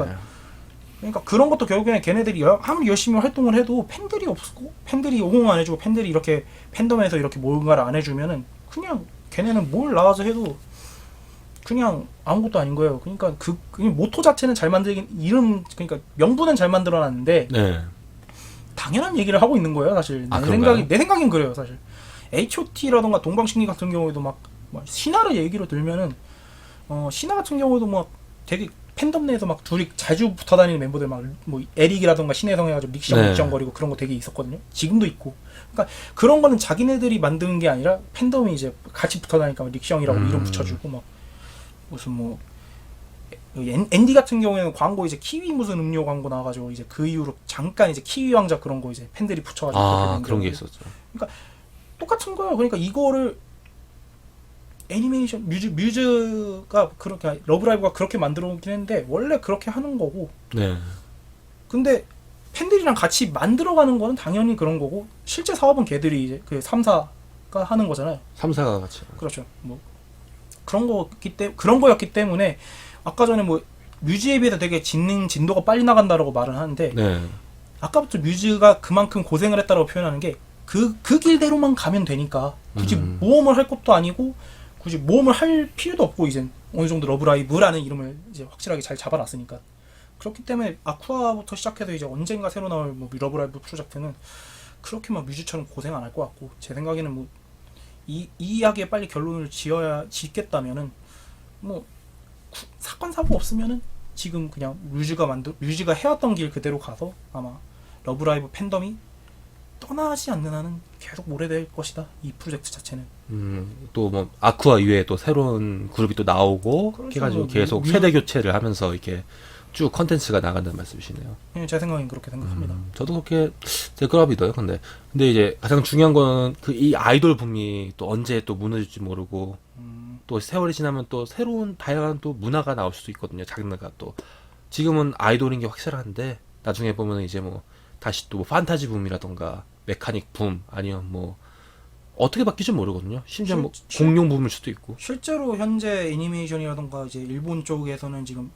A: 그러니까 그런 것도 결국에는 걔네들이 아무리 열심히 활동을 해도 팬들이 없고 팬들이 옹호 안 해주고 팬들이 이렇게 팬덤에서 이렇게 뭔가를 안 해주면은 그냥 걔네는 뭘 나와서 해도 그냥 아무것도 아닌 거예요. 그러니까 그냥 모토 자체는 잘 만들긴 그러니까 명분은 잘 만들어놨는데
B: 네.
A: 당연한 얘기를 하고 있는 거예요, 사실. 내 생각엔 그래요, 사실. H.O.T라던가 동방신기 같은 경우에도 막 신화를 얘기로 들면은 신화 같은 경우에도 막 되게 팬덤 내에서 막 둘이 자주 붙어 다니는 멤버들 막 뭐 에릭이라던가 신혜성 해가지고 믹션거리고 그런 거 되게 있었거든요. 지금도 있고. 그러니까 그런 거는 자기네들이 만드는 게 아니라 팬덤이 이제 같이 붙어 다니니까 릭션이라고 이름 붙여주고 막 무슨 뭐 앤디 같은 경우에는 광고 이제 키위 무슨 음료 광고 나와가지고 이제 그 이후로 잠깐 이제 키위 왕자 그런 거 이제 팬들이 붙여가지고
B: 그런 게 있었죠.
A: 그러니까 똑같은 거예요. 그러니까 이거를 애니메이션 뮤즈가 그렇게 러브라이브가 그렇게 만들어 오긴 했는데 원래 그렇게 하는 거고.
B: 네.
A: 근데 팬들이랑 같이 만들어가는 거는 당연히 그런 거고 실제 사업은 걔들이 이제 그 3사가 하는 거잖아요.
B: 3사가 같이.
A: 그렇죠. 뭐 그런 거였기 때문에 아까 전에 뭐 뮤즈에 비해서 되게 진도가 빨리 나간다라고 말을 하는데
B: 네.
A: 아까부터 뮤즈가 그만큼 고생을 했다라고 표현하는 게 그 길대로만 가면 되니까 굳이 모험을 할 것도 아니고 굳이 모험을 할 필요도 없고 이제 어느 정도 러브라이브라는 이름을 이제 확실하게 잘 잡아놨으니까. 그렇기 때문에 아쿠아부터 시작해서 이제 언젠가 새로 나올 뭐 러브라이브 프로젝트는 그렇게 막 뮤즈처럼 고생 안 할 것 같고, 제 생각에는 뭐 이 이야기에 빨리 결론을 짓겠다면은 뭐 사건 사고 없으면은 지금 그냥 뮤즈가 해왔던 길 그대로 가서 아마 러브라이브 팬덤이 떠나지 않는 한은 계속 오래될 것이다, 이 프로젝트 자체는.
B: 또 뭐 아쿠아 이외에 또 새로운 그룹이 또 나오고
A: 그렇죠.
B: 이렇게 해가지고
A: 뭐
B: 계속 세대 교체를 하면서 이렇게 쭉 컨텐츠가 나간다는 말씀이시네요.
A: 예, 제 생각엔 그렇게 생각합니다.
B: 저도 그렇게 될 거라 믿어요. 근데 이제 가장 중요한 거는 그 이 아이돌 붐이 또 언제 또 무너질지 모르고 또 세월이 지나면 또 새로운 다양한 또 문화가 나올 수도 있거든요. 장르가 또 지금은 아이돌인 게 확실한데 나중에 보면 이제 뭐 다시 또 판타지 붐이라던가 메카닉 붐 아니면 뭐 어떻게 바뀔지 모르거든요. 심지어 뭐 공룡 붐일 수도 있고.
A: 실제로 현재 애니메이션이라던가 이제 일본 쪽에서는 지금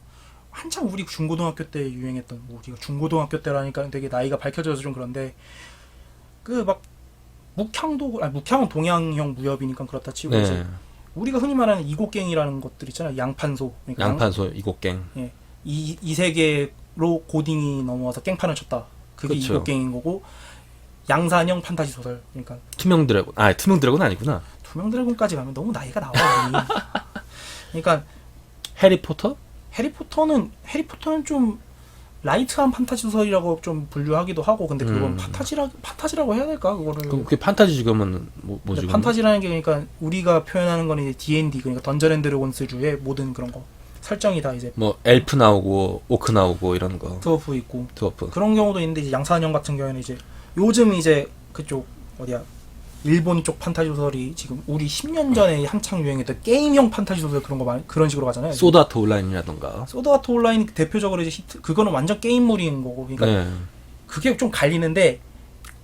A: 한창 우리 중고등학교 때 유행했던, 뭐 우리가 중고등학교 때라니까 되게 나이가 밝혀져서 좀 그런데, 그 막 묵향은 동양형 무협이니까 그렇다 치고
B: 네.
A: 이제 우리가 흔히 말하는 이곡갱이라는 것들 있잖아요. 양판소. 그러니까
B: 양판소 이곡갱.
A: 예. 이 세계로 고딩이 넘어와서 깽판을 쳤다. 그게
B: 그쵸.
A: 이곡갱인 거고, 양산형 판타지 소설. 그러니까
B: 투명 드래곤. 투명 드래곤 아니구나.
A: 투명 드래곤까지 가면 너무 나이가 나와. 이미. 그러니까
B: 해리포터?
A: 해리포터는 좀 라이트한 판타지 소설이라고 좀 분류하기도 하고, 근데 그건 판타지라고 해야 될까 그거를.
B: 그럼 그게 판타지 지금은 뭐지?
A: 근데 판타지라는 게 그러니까 우리가 표현하는 건 이제 D&D, 그러니까 던전 앤 드래곤스류의 모든 그런 거 설정이 다 이제
B: 뭐 엘프 나오고 오크 나오고 이런 거.
A: 드워프 있고
B: 드워프.
A: 그런 경우도 있는데, 이제 양산형 같은 경우에는 이제 요즘 이제 그쪽 어디야, 일본 쪽 판타지 소설이 지금 우리 10년 전에 한창 유행했던 게임형 판타지 소설 그런 식으로 가잖아요.
B: 소드 아트 온라인이라던가.
A: 소드 아트 온라인 대표적으로 이제 히트, 그거는 완전 게임물인 거고, 그러니까
B: 네.
A: 그게 좀 갈리는데,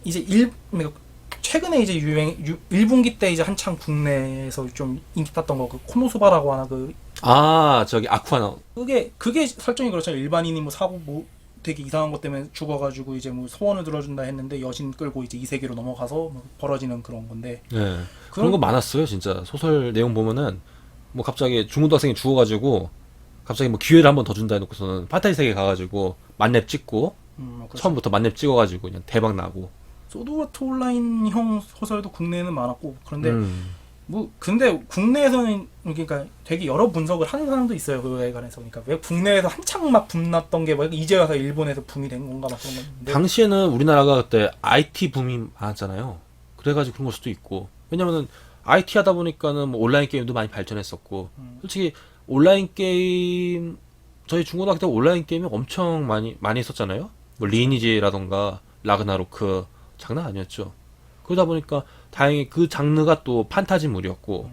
A: 이제 그러니까 최근에 이제 1분기 때 이제 한창 국내에서 좀 인기 탔던 거, 그 코노수바라고 하나,
B: 저기 아쿠아 나온.
A: 그게 설정이 그렇잖아요. 일반인이 뭐 사고 뭐 되게 이상한 것 때문에 죽어가지고 이제 뭐 소원을 들어준다 했는데 여신 끌고 이제 이 세계로 넘어가서 뭐 벌어지는 그런 건데.
B: 네. 그런 거 많았어요, 진짜. 소설 내용 보면은 뭐 갑자기 중고등학생이 죽어가지고 갑자기 뭐 기회를 한 번 더 준다 해놓고서는 판타지 세계 가가지고 만렙 찍고
A: 그렇죠.
B: 처음부터 만렙 찍어가지고 그냥 대박 나고.
A: 소드 아트 온라인형 소설도 국내에는 많았고, 그런데 뭐 근데 국내에서는 그러니까 되게 여러 분석을 하는 사람도 있어요, 그거에 관해서. 그러니까 왜 국내에서 한창 막 붐났던 게 뭐 이제 와서 일본에서 붐이 된 건가 막 그런 건데.
B: 당시에는 우리나라가 그때 IT 붐이 많았잖아요. 그래가지고 그런 걸 수도 있고. 왜냐면은 IT 하다 보니까는 뭐 온라인 게임도 많이 발전했었고. 솔직히 온라인 게임, 저희 중고등학교 때 온라인 게임이 엄청 많이 했었잖아요. 뭐 리니지라던가 라그나로크 장난 아니었죠. 그러다 보니까 다행히 그 장르가 또 판타지물이었고,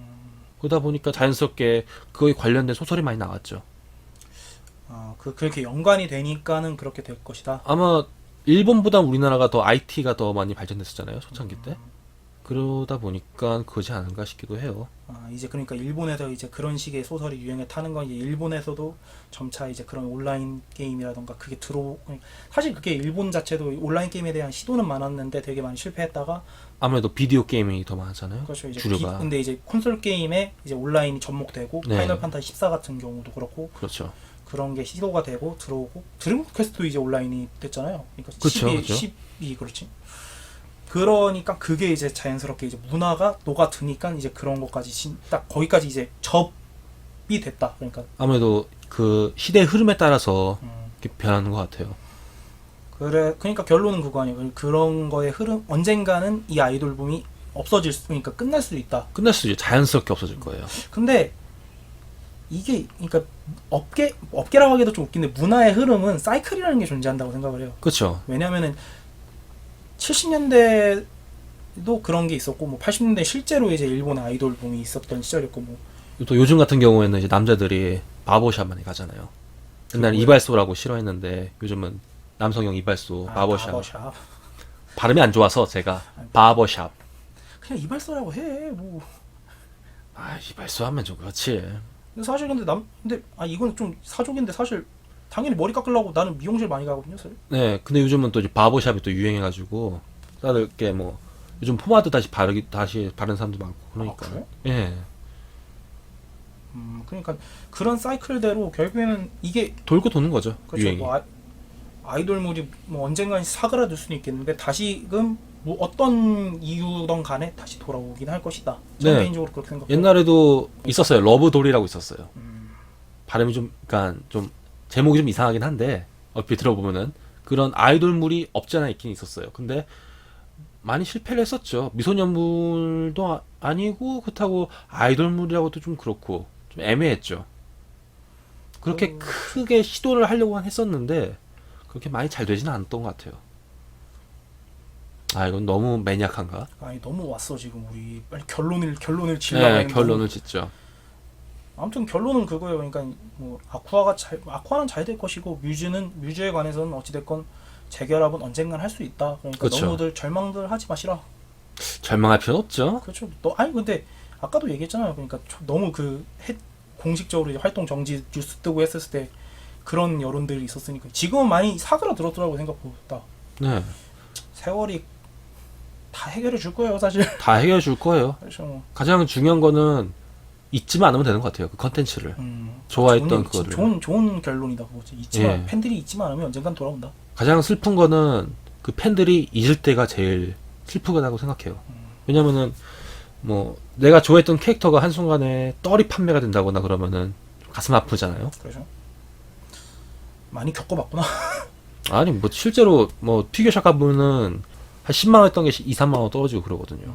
B: 그러다 보니까 자연스럽게 그거에 관련된 소설이 많이 나왔죠.
A: 그렇게 연관이 되니까는 그렇게 될 것이다.
B: 아마 일본보다 우리나라가 더 IT가 더 많이 발전됐었잖아요, 초창기 때. 그러다 보니까 그거지 않은가 싶기도 해요.
A: 이제 그러니까 일본에서 이제 그런 식의 소설이 유행에 타는 건 이제 일본에서도 점차 이제 그런 온라인 게임이라던가 그게 사실 그게 일본 자체도 온라인 게임에 대한 시도는 많았는데 되게 많이 실패했다가.
B: 아무래도 비디오 게임이 더 많잖아요.
A: 그렇죠. 이제
B: 주류가.
A: 근데 이제 콘솔 게임에 이제 온라인이 접목되고,
B: 네.
A: 파이널 판타지 14 같은 경우도 그렇고
B: 그렇죠.
A: 그런 게 시도가 되고 들어오고, 드래곤 퀘스트도 이제 온라인이 됐잖아요. 그러니까
B: 그쵸,
A: 10이
B: 그쵸.
A: 10이 그렇지. 그러니까 그게 이제 자연스럽게 이제 문화가 녹아드니까 이제 그런 것까지 딱 거기까지 이제 접이 됐다. 그러니까
B: 아무래도 그 시대의 흐름에 따라서 이렇게 변하는 것 같아요.
A: 그러니까 결론은 그거 아니에요. 그런 거의 흐름, 언젠가는 이 아이돌 붐이 그러니까 끝날 수도 있다.
B: 끝날 수도 있죠. 자연스럽게 없어질 거예요.
A: 근데 이게 그러니까 업계라고 하기도 좀 웃긴데, 문화의 흐름은 사이클이라는 게 존재한다고 생각을 해요.
B: 그렇죠.
A: 왜냐면은 70년대도 그런 게 있었고, 뭐 80년대 실제로 이제 일본의 아이돌 붐이 있었던 시절이었고, 뭐
B: 또 요즘 같은 경우에는 이제 남자들이 바보샵 많이 가잖아요. 옛날에 이발소라고 싫어했는데 요즘은 남성용 이발소, 바버샵. 발음이 안 좋아서 제가 바버샵.
A: 그냥 이발소라고 해. 뭐.
B: 이발소 하면 좀 그렇지.
A: 근데 사실 근데 이건 좀 사족인데, 사실 당연히 머리 깎으려고 나는 미용실 많이 가거든요, 사실.
B: 네, 근데 요즘은 또 이제 바버샵이 또 유행해가지고 다들 이렇게 뭐 요즘 포마드 다시 바르는 사람도 많고 그러니까.
A: 그래?
B: 예.
A: 그러니까 그런 사이클대로 결국에는 이게
B: 돌고 도는 거죠.
A: 그렇죠.
B: 유행이.
A: 뭐 아이돌물이 뭐 언젠간 사그라들 수는 있겠는데 다시금 뭐 어떤 이유든 간에 다시 돌아오긴 할 것이다. 저는
B: 네.
A: 개인적으로 그렇게 생각해요.
B: 옛날에도 있었어요. 러브돌이라고 있었어요. 발음이 좀, 그러니까 좀 제목이 좀 이상하긴 한데 얼핏 들어보면은 그런 아이돌물이 없지 않아 있긴 있었어요. 근데 많이 실패를 했었죠. 미소년물도 아니고 그렇다고 아이돌물이라고도 좀 그렇고 좀 애매했죠. 그렇게 크게 시도를 하려고 했었는데 그렇게 많이 잘 되지는 않았던 것 같아요. 아, 이건 너무 매니악한가?
A: 아니 너무 왔어 지금 우리 빨리 결론을 지려고
B: 네,
A: 했는데
B: 결론을 짓죠.
A: 아무튼 결론은 그거예요. 그러니까 뭐 아쿠아는 잘 될 것이고 뮤즈에 관해서는 어찌 됐건 재결합은 언젠간 할 수 있다. 그러니까
B: 그쵸.
A: 너무들 절망들 하지 마시라.
B: 절망할 필요는 없죠.
A: 그렇죠. 아니 근데 아까도 얘기했잖아요. 그러니까 너무 공식적으로 이제 활동 정지 뉴스 뜨고 했을 때 그런 여론들이 있었으니까 지금은 많이 사그라들었더라고 생각보다.
B: 네,
A: 세월이 다 해결해 줄 거예요, 사실.
B: 다 해결해 줄 거예요.
A: 그렇죠. 뭐.
B: 가장 중요한 거는 잊지만 않으면 되는 것 같아요. 그 컨텐츠를. 좋아했던 그거를.
A: 좋은 결론이다 그거지.
B: 예.
A: 팬들이 잊지만 않으면 언젠간 돌아온다.
B: 가장 슬픈 거는 그 팬들이 잊을 때가 제일 슬프다고 생각해요. 왜냐면은 뭐 내가 좋아했던 캐릭터가 한순간에 떨이 판매가 된다거나 그러면은 가슴 아프잖아요.
A: 그렇죠. 많이 겪어봤구나.
B: 아니 뭐 실제로 뭐 피규어샵 가보면은 한 10만 원 했던 게 2, 3만 원 떨어지고 그러거든요.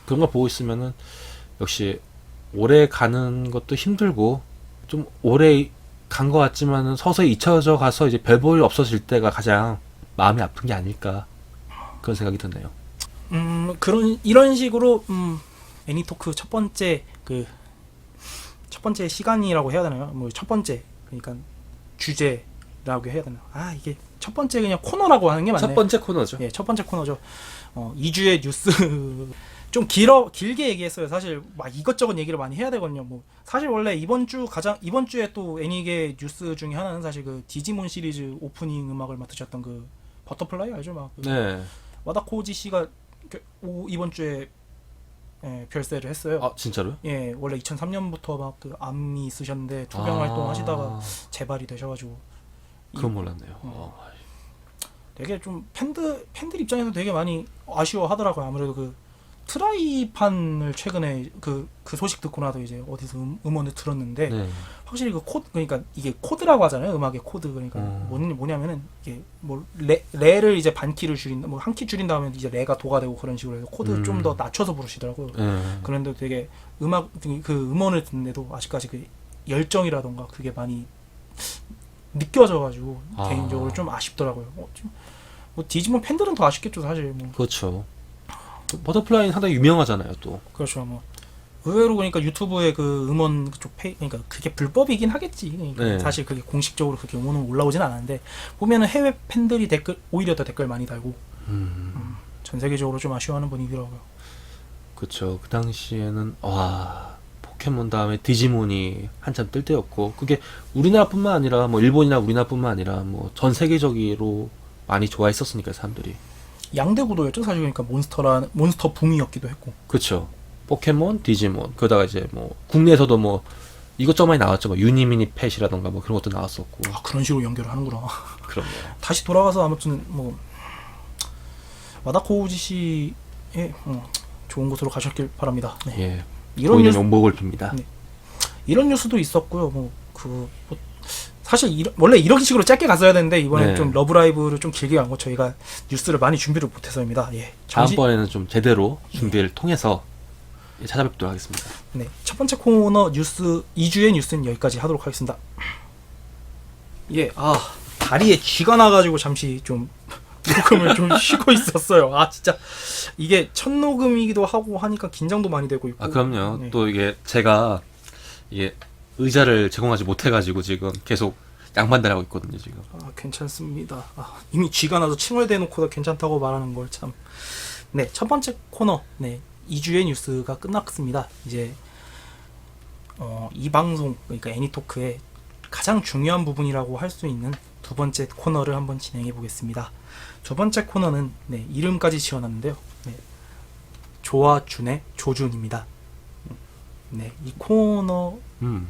B: 그런 거 보고 있으면은 역시 오래 가는 것도 힘들고 좀 오래 간 것 같지만은 서서히 잊혀져 가서 이제 별 볼 없어질 때가 가장 마음이 아픈 게 아닐까 그런 생각이 드네요.
A: 이런 식으로 애니토크 첫 번째 시간이라고 해야 되나요? 뭐 첫 번째 그러니까 주제라고 해야 되나? 아 이게 첫 번째 그냥 코너라고 하는 게 맞네요.
B: 첫 번째 코너죠.
A: 예, 첫 번째 코너죠. 2주의 뉴스 좀 길게 얘기했어요. 사실 막 이것저것 얘기를 많이 해야 되거든요. 뭐 사실 원래 이번 주에 또 애니계 뉴스 중에 하나는 사실 그 디지몬 시리즈 오프닝 음악을 맡으셨던 그 버터플라이 알죠? 막
B: 네.
A: 와다코지 씨가 이번 주에 별세를 했어요.
B: 아 진짜로요?
A: 예, 원래 2003년부터 막 그 암이 있으셨는데 투병 활동하시다가 재발이 되셔가지고
B: 그건 몰랐네요.
A: 되게 좀 팬들 입장에서 되게 많이 아쉬워하더라고요. 아무래도 그 트라이판을 최근에 그 소식 듣고 나도 이제 어디서 음원을 들었는데
B: 네.
A: 확실히 그러니까 이게 코드라고 하잖아요. 음악의 코드 그러니까 뭐냐면은 이게 뭐 레를 이제 반키를 줄인다, 뭐 한 키 줄인 다음에 이제 레가 도가 되고 그런 식으로 해서 코드 좀 더 낮춰서 부르시더라고요.
B: 네.
A: 그런데 되게 그 음원을 듣는데도 아직까지 그 열정이라던가 그게 많이 느껴져가지고 개인적으로 좀 아쉽더라고요. 뭐 디지몬 팬들은 더 아쉽겠죠 사실. 뭐.
B: 그렇죠. 버터플라이는 상당히 유명하잖아요, 또.
A: 그렇죠. 뭐 의외로 그러니까 유튜브에 그 음원 그쪽 그러니까 그게 불법이긴 하겠지. 그러니까
B: 네.
A: 사실 그게 공식적으로 그렇게 음원은 올라오진 않았는데 보면은 해외 팬들이 오히려 더 댓글 많이 달고 전 세계적으로 좀 아쉬워하는 분위기더라고요.
B: 그렇죠. 그 당시에는 와 포켓몬 다음에 디지몬이 한참 뜰 때였고 그게 우리나라뿐만 아니라 뭐 일본이나 우리나라뿐만 아니라 뭐 전 세계적으로 많이 좋아했었으니까 사람들이.
A: 양대 구도였죠 사실. 그러니까 몬스터 붐이었기도 했고.
B: 그렇죠. 포켓몬, 디지몬. 그러다가 이제 뭐 국내에서도 뭐 이것저것 많이 나왔죠. 뭐 유니미니 펫이라던가 뭐 그런 것도 나왔었고.
A: 아 그런 식으로 연결을 하는구나.
B: 그럼요.
A: 다시 돌아가서 아무튼 뭐 와다코우지 씨의 좋은 곳으로 가셨길 바랍니다. 네.
B: 예.
A: 이런
B: 보이는
A: 뉴스
B: 용복을 빕니다.
A: 네. 이런 뉴스도 있었고요. 사실 원래 이런 식으로 짧게 갔어야 되는데 이번에
B: 네.
A: 좀 러브라이브를 좀 길게 간 거 저희가 뉴스를 많이 준비를 못해서입니다. 예.
B: 다음번에는 좀 제대로 준비를 통해서 찾아뵙도록 하겠습니다.
A: 네. 첫 번째 코너 뉴스 2주의 뉴스는 여기까지 하도록 하겠습니다. 예. 다리에 쥐가 나가지고 잠시 좀 녹음을 좀 쉬고 있었어요. 진짜 이게 첫 녹음이기도 하고 하니까 긴장도 많이 되고 있고.
B: 그럼요.
A: 네.
B: 또 제가 의자를 제공하지 못해가지고 지금 계속 양반들 하고 있거든요 지금.
A: 괜찮습니다. 이미 쥐가 나서 칭얼대놓고 괜찮다고 말하는 걸 참. 네, 첫 번째 코너, 2주의 뉴스가 끝났습니다. 이제 이 방송, 그러니까 애니토크의 가장 중요한 부분이라고 할 수 있는 두 번째 코너를 한번 진행해 보겠습니다. 두 번째 코너는 이름까지 지어놨는데요. 조아준의 조준입니다. 네, 이 코너에
B: 음.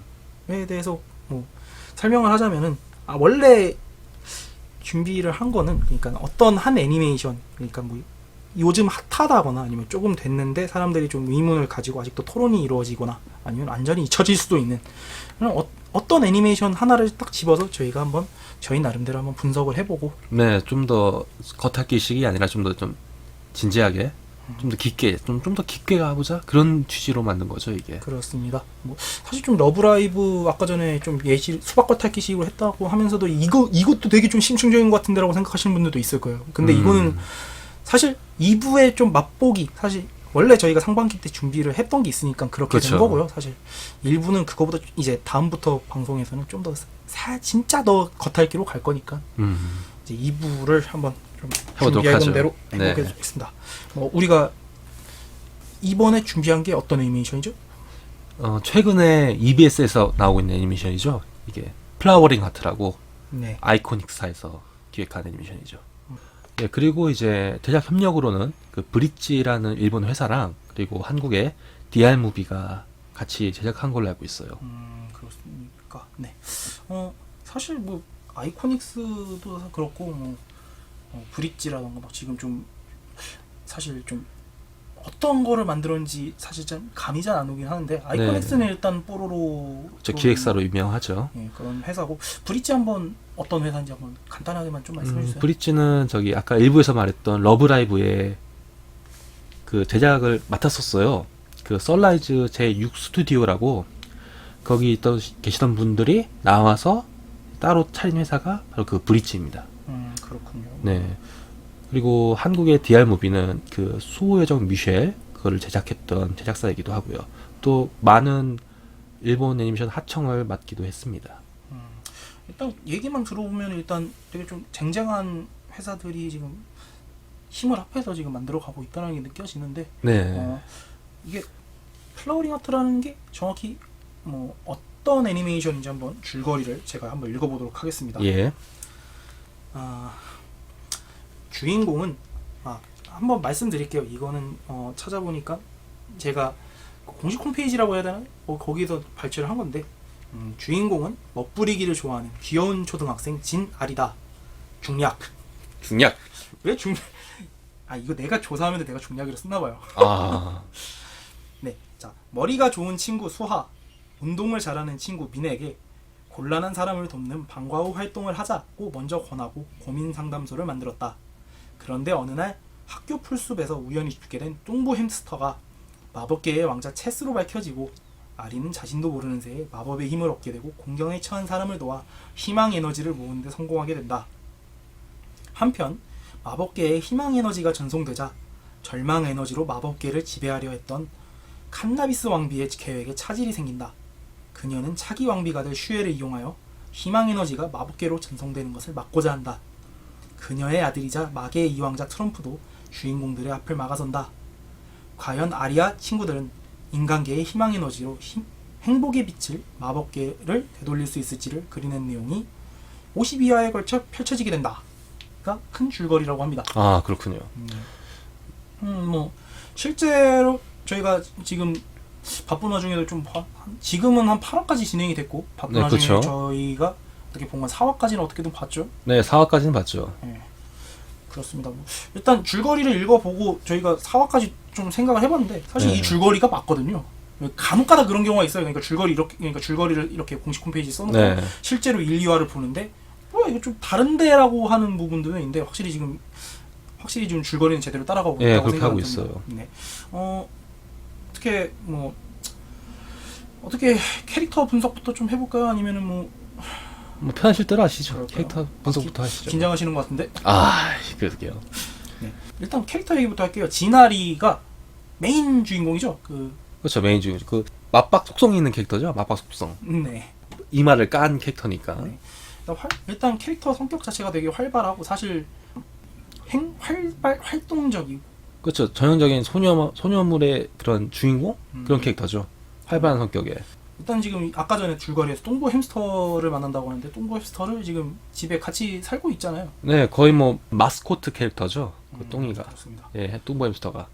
A: 대해서 뭐 설명을 하자면은 원래 준비를 한 거는 그러니까 어떤 한 애니메이션 그러니까 뭐 요즘 핫하다거나 아니면 조금 됐는데 사람들이 좀 의문을 가지고 아직도 토론이 이루어지거나 아니면 완전히 잊혀질 수도 있는 그런 어떤 애니메이션 하나를 딱 집어서 저희가 한번 저희 나름대로 한번 분석을 해보고
B: 네, 좀 더 겉핥기식이 아니라 좀 더 좀 진지하게, 좀 더 깊게, 좀 더 깊게 가보자 그런 취지로 만든 거죠 이게.
A: 그렇습니다. 뭐 사실 좀 러브라이브 아까 전에 좀 예시 수박겉핥기식으로 했다고 하면서도 이것도 되게 좀 심층적인 것 같은데라고 생각하시는 분들도 있을 거예요. 근데 이거는 사실 2부에 좀 맛보기 사실 원래 저희가 상반기 때 준비를 했던 게 있으니까 그렇게 된
B: 그렇죠.
A: 거고요. 사실 1부는 그거보다 이제 다음부터 방송에서는 좀 더 진짜 더 겉핥기로 갈 거니까 이제 2부를 한번 좀
B: 해보도록
A: 준비해본
B: 하죠.
A: 대로
B: 네.
A: 해보겠습니다. 우리가 이번에 준비한 게 어떤 애니메이션이죠?
B: 최근에 EBS에서 나오고 있는 애니메이션이죠. 이게 플라워링 하트라고
A: 네.
B: 아이코닉사에서 기획한 애니메이션이죠. 예, 그리고 이제 제작 협력으로는 그 브릿지라는 일본 회사랑 그리고 한국의 DR무비가 같이 제작한 걸로 알고 있어요.
A: 그렇습니까? 네. 사실 뭐 아이코닉스도 그렇고 뭐 브릿지라던가 막 지금 좀 사실 좀 어떤 거를 만들었는지 사실 좀 감이 잘 안 오긴 하는데 아이코닉스는 일단 뽀로로
B: 저 기획사로 유명하죠.
A: 예, 그런 회사고 브릿지 한번 어떤 회사인지 한번 간단하게만 좀 말씀해 주세요.
B: 브릿지는 저기 아까 일부에서 말했던 러브라이브의 그 제작을 맡았었어요. 그 썬라이즈 제6 스튜디오라고 거기 계시던 분들이 나와서 따로 차린 회사가 바로 그 브릿지입니다.
A: 그렇군요.
B: 네. 그리고 한국의 DR무비는 그 수호여정 미셸 그거를 제작했던 제작사이기도 하고요. 또 많은 일본 애니메이션 하청을 맡기도 했습니다.
A: 일단 얘기만 들어보면 일단 되게 좀 쟁쟁한 회사들이 지금 힘을 합해서 지금 만들어가고 있다는 게 느껴지는데
B: 네.
A: 이게 플라워링 아트라는 게 정확히 뭐 어떤 애니메이션인지 한번 줄거리를 제가 한번 읽어보도록 하겠습니다.
B: 예.
A: 주인공은 한번 말씀드릴게요. 이거는 찾아보니까 제가 공식 홈페이지라고 해야 되나? 거기서 발췌를 한 건데 주인공은 멋부리기를 좋아하는 귀여운 초등학생 진아리다. 중략.
B: 중략.
A: 왜 중략? 이거 내가 조사하면 내가 중략이라 썼나봐요.
B: 아.
A: 네, 자 머리가 좋은 친구 수하, 운동을 잘하는 친구 민에게 곤란한 사람을 돕는 방과 후 활동을 하자고 먼저 권하고 고민 상담소를 만들었다. 그런데 어느 날 학교 풀숲에서 우연히 죽게 된 뚱보 햄스터가 마법계의 왕자 체스로 밝혀지고 아리는 자신도 모르는 새에 마법의 힘을 얻게 되고 공경에 처한 사람을 도와 희망 에너지를 모으는 데 성공하게 된다. 한편 마법계의 희망 에너지가 전송되자 절망 에너지로 마법계를 지배하려 했던 칸나비스 왕비의 계획에 차질이 생긴다. 그녀는 차기 왕비가 될 슈엘을 이용하여 희망 에너지가 마법계로 전송되는 것을 막고자 한다. 그녀의 아들이자 마계의 이왕자 트럼프도 주인공들의 앞을 막아선다. 과연 아리와 친구들은 인간계의 희망 에너지로 행복의 빛을 마법계를 되돌릴 수 있을지를 그리는 내용이 52화에 걸쳐 펼쳐지게 된다. 가 큰 줄거리라고 합니다.
B: 아, 그렇군요.
A: 뭐 실제로 저희가 지금 바쁜 와중에도 좀 지금은 한 8화까지 진행이 됐고 바쁜
B: 네,
A: 와중에
B: 그쵸.
A: 저희가 어떻게 본 건 4화까지는 어떻게든 봤죠.
B: 네, 4화까지는 봤죠.
A: 네, 그렇습니다. 뭐 일단 줄거리를 읽어보고 저희가 4화까지 좀 생각을 해봤는데 사실
B: 네.
A: 이 줄거리가 맞거든요. 간혹가다 그런 경우가 있어요. 그러니까 줄거리를 이렇게 공식 홈페이지에 써놓고
B: 네.
A: 실제로 1, 2화를 보는데 이거 좀 다른데라고 하는 부분들은 있는데 확실히 지금 줄거리는 제대로 따라가고
B: 예,
A: 있다고
B: 그렇게 하고
A: 생각이 듭니다.
B: 있어요.
A: 네. 어떻게 캐릭터 분석부터 좀 해볼까요? 아니면은 뭐
B: 편하실 대로 하시죠.
A: 그럴까요?
B: 캐릭터 분석부터 하시죠.
A: 긴장하시는 것 같은데?
B: 그러게요.
A: 네. 일단 캐릭터 얘기부터 할게요. 진아리가 메인 주인공이죠.
B: 그렇죠. 메인 주인공. 그 맞박 속성이 있는 캐릭터죠. 맞박 속성.
A: 네.
B: 이마를 깐 캐릭터니까.
A: 네. 일단 캐릭터 성격 자체가 되게 활발하고 사실 활동적이고
B: 그렇죠. 전형적인 소녀물의 그런 주인공 그런 캐릭터죠. 활발한 성격에.
A: 일단 지금 아까 전에 줄거리에서 뚱보 햄스터를 만난다고 하는데 뚱보 햄스터를 지금 집에 같이 살고 있잖아요.
B: 네, 거의 뭐 마스코트 캐릭터죠. 그 똥이가.
A: 그렇습니다.
B: 예, 뚱보 햄스터가.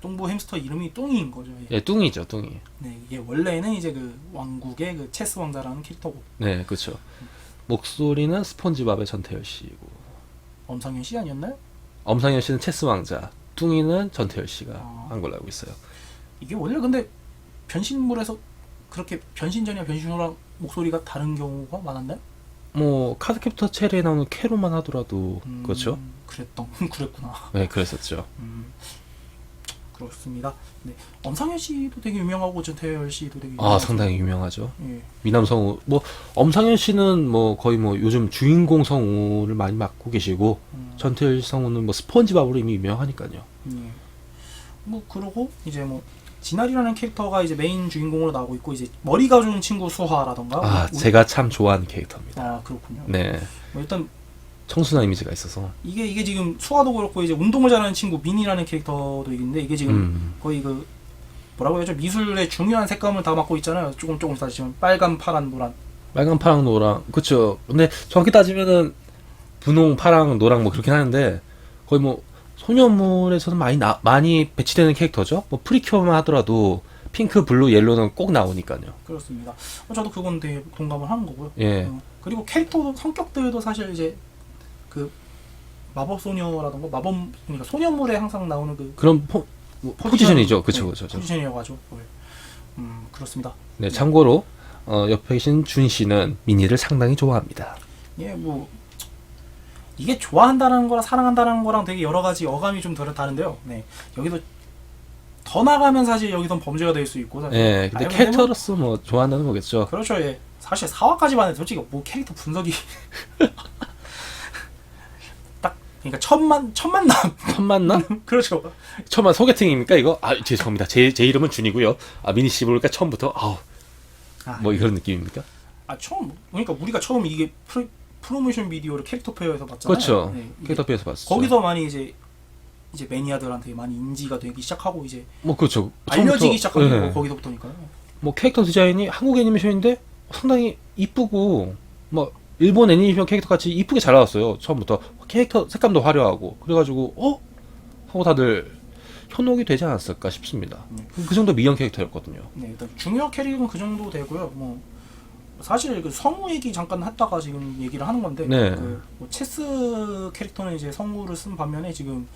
A: 똥부 햄스터 이름이 똥이인 거죠. 예.
B: 예, 뚱이죠, 뚱이.
A: 네, 이게 원래는 이제 그 왕국의 그 체스 왕자라는 캐릭터고
B: 네, 그렇죠. 목소리는 스폰지밥의 전태열 씨고,
A: 엄상현 씨 아니었나요?
B: 엄상현 씨는 체스 왕자, 뚱이는 전태열 씨가
A: 아.
B: 한 걸로 알고 있어요.
A: 이게 원래 근데 변신물에서 그렇게 변신 전이나 변신 후랑 목소리가 다른 경우가 많았나요?
B: 뭐 카드캡터 체리에 나오는 캐로만 하더라도 그렇죠.
A: 그랬구나.
B: 네, 그랬었죠.
A: 그렇습니다. 네, 엄상현 씨도 되게 유명하고 전태열 씨도 되게
B: 아,
A: 유명하죠.
B: 상당히 유명하죠.
A: 예.
B: 미남 성우, 뭐 엄상현 씨는 뭐 거의 뭐 요즘 주인공 성우를 많이 맡고 계시고, 전태열 성우는 뭐 스폰지밥으로 이미 유명하니까요.
A: 예. 뭐 그러고 이제 뭐 진알이라는 캐릭터가 이제 메인 주인공으로 나오고 있고 이제 머리가 좋은 친구 수화라던가.
B: 아,
A: 우리-
B: 제가 참 좋아하는 캐릭터입니다.
A: 아 그렇군요.
B: 네,
A: 뭐 일단
B: 청순한 이미지가 있어서.
A: 이게 지금 수화도 그렇고 이제 운동을 잘하는 친구 민이라는 캐릭터도 있는데 이게 지금 거의 그 뭐라고 해야죠? 미술의 중요한 색감을 다 맡고 있잖아요. 조금 따지면 빨간, 파란, 노란.
B: 빨강, 파랑, 노랑, 그쵸. 근데 정확히 따지면은 분홍, 파랑, 노랑 뭐 그렇긴 하는데, 거의 뭐 소녀물에서는 많이 배치되는 캐릭터죠. 뭐 프리큐어만 하더라도 핑크, 블루, 옐로는 꼭 나오니까요.
A: 그렇습니다. 저도 그건 되게 공감을 하는 거고요.
B: 예.
A: 그리고 캐릭터 성격들도 사실 이제 그 마법 소녀라던가 그러니까 소녀물에 항상 나오는 그
B: 그런 포지션이죠. 그쵸,
A: 네,
B: 그쵸.
A: 포지션이어가지고 그렇습니다.
B: 네, 참고로 옆에 계신 준 씨는 미니를 상당히 좋아합니다.
A: 예, 뭐 이게 좋아한다는 거랑 사랑한다는 거랑 되게 여러 가지 어감이 좀 다른데요. 네, 여기서 더 나가면 사실 여기선 범죄가 될 수 있고 사실.
B: 예, 근데 캐릭터로서 뭐 좋아한다는 거겠죠.
A: 그렇죠. 예, 사실 4화까지만 해도 솔직히 뭐 캐릭터 분석이 딱 그러니까 첫 만남
B: 첫 만남?
A: 그렇죠.
B: 처음 소개팅입니까 이거? 아, 죄송합니다. 제 이름은 준이고요. 아, 미니 씨 보니까 처음부터 뭐 이런 느낌입니까?
A: 처음 그러니까 우리가 처음 이게 프로모션 비디오를 캐릭터 페어에서 봤잖아요.
B: 그렇죠.
A: 네, 이게
B: 캐릭터피에서 봤었죠.
A: 거기서 많이 이제 매니아들한테 많이 인지가 되기 시작하고 이제
B: 뭐 그렇죠.
A: 알려지기 시작한 게
B: 네.
A: 거기서부터니까요.
B: 뭐 캐릭터 디자인이 한국 애니메이션인데 상당히 이쁘고 뭐 일본 애니메이션 캐릭터 같이 이쁘게 잘 나왔어요. 처음부터 캐릭터 색감도 화려하고 그래가지고 하고 다들 현혹이 되지 않았을까 싶습니다. 그 정도 미형 캐릭터였거든요.
A: 네, 일단 중요 캐릭은 그 정도 되고요. 뭐 사실 그 성우 얘기 잠깐 했다가 지금 얘기를 하는 건데
B: 네.
A: 뭐 체스 캐릭터는 이제 성우를 쓴 반면에 지금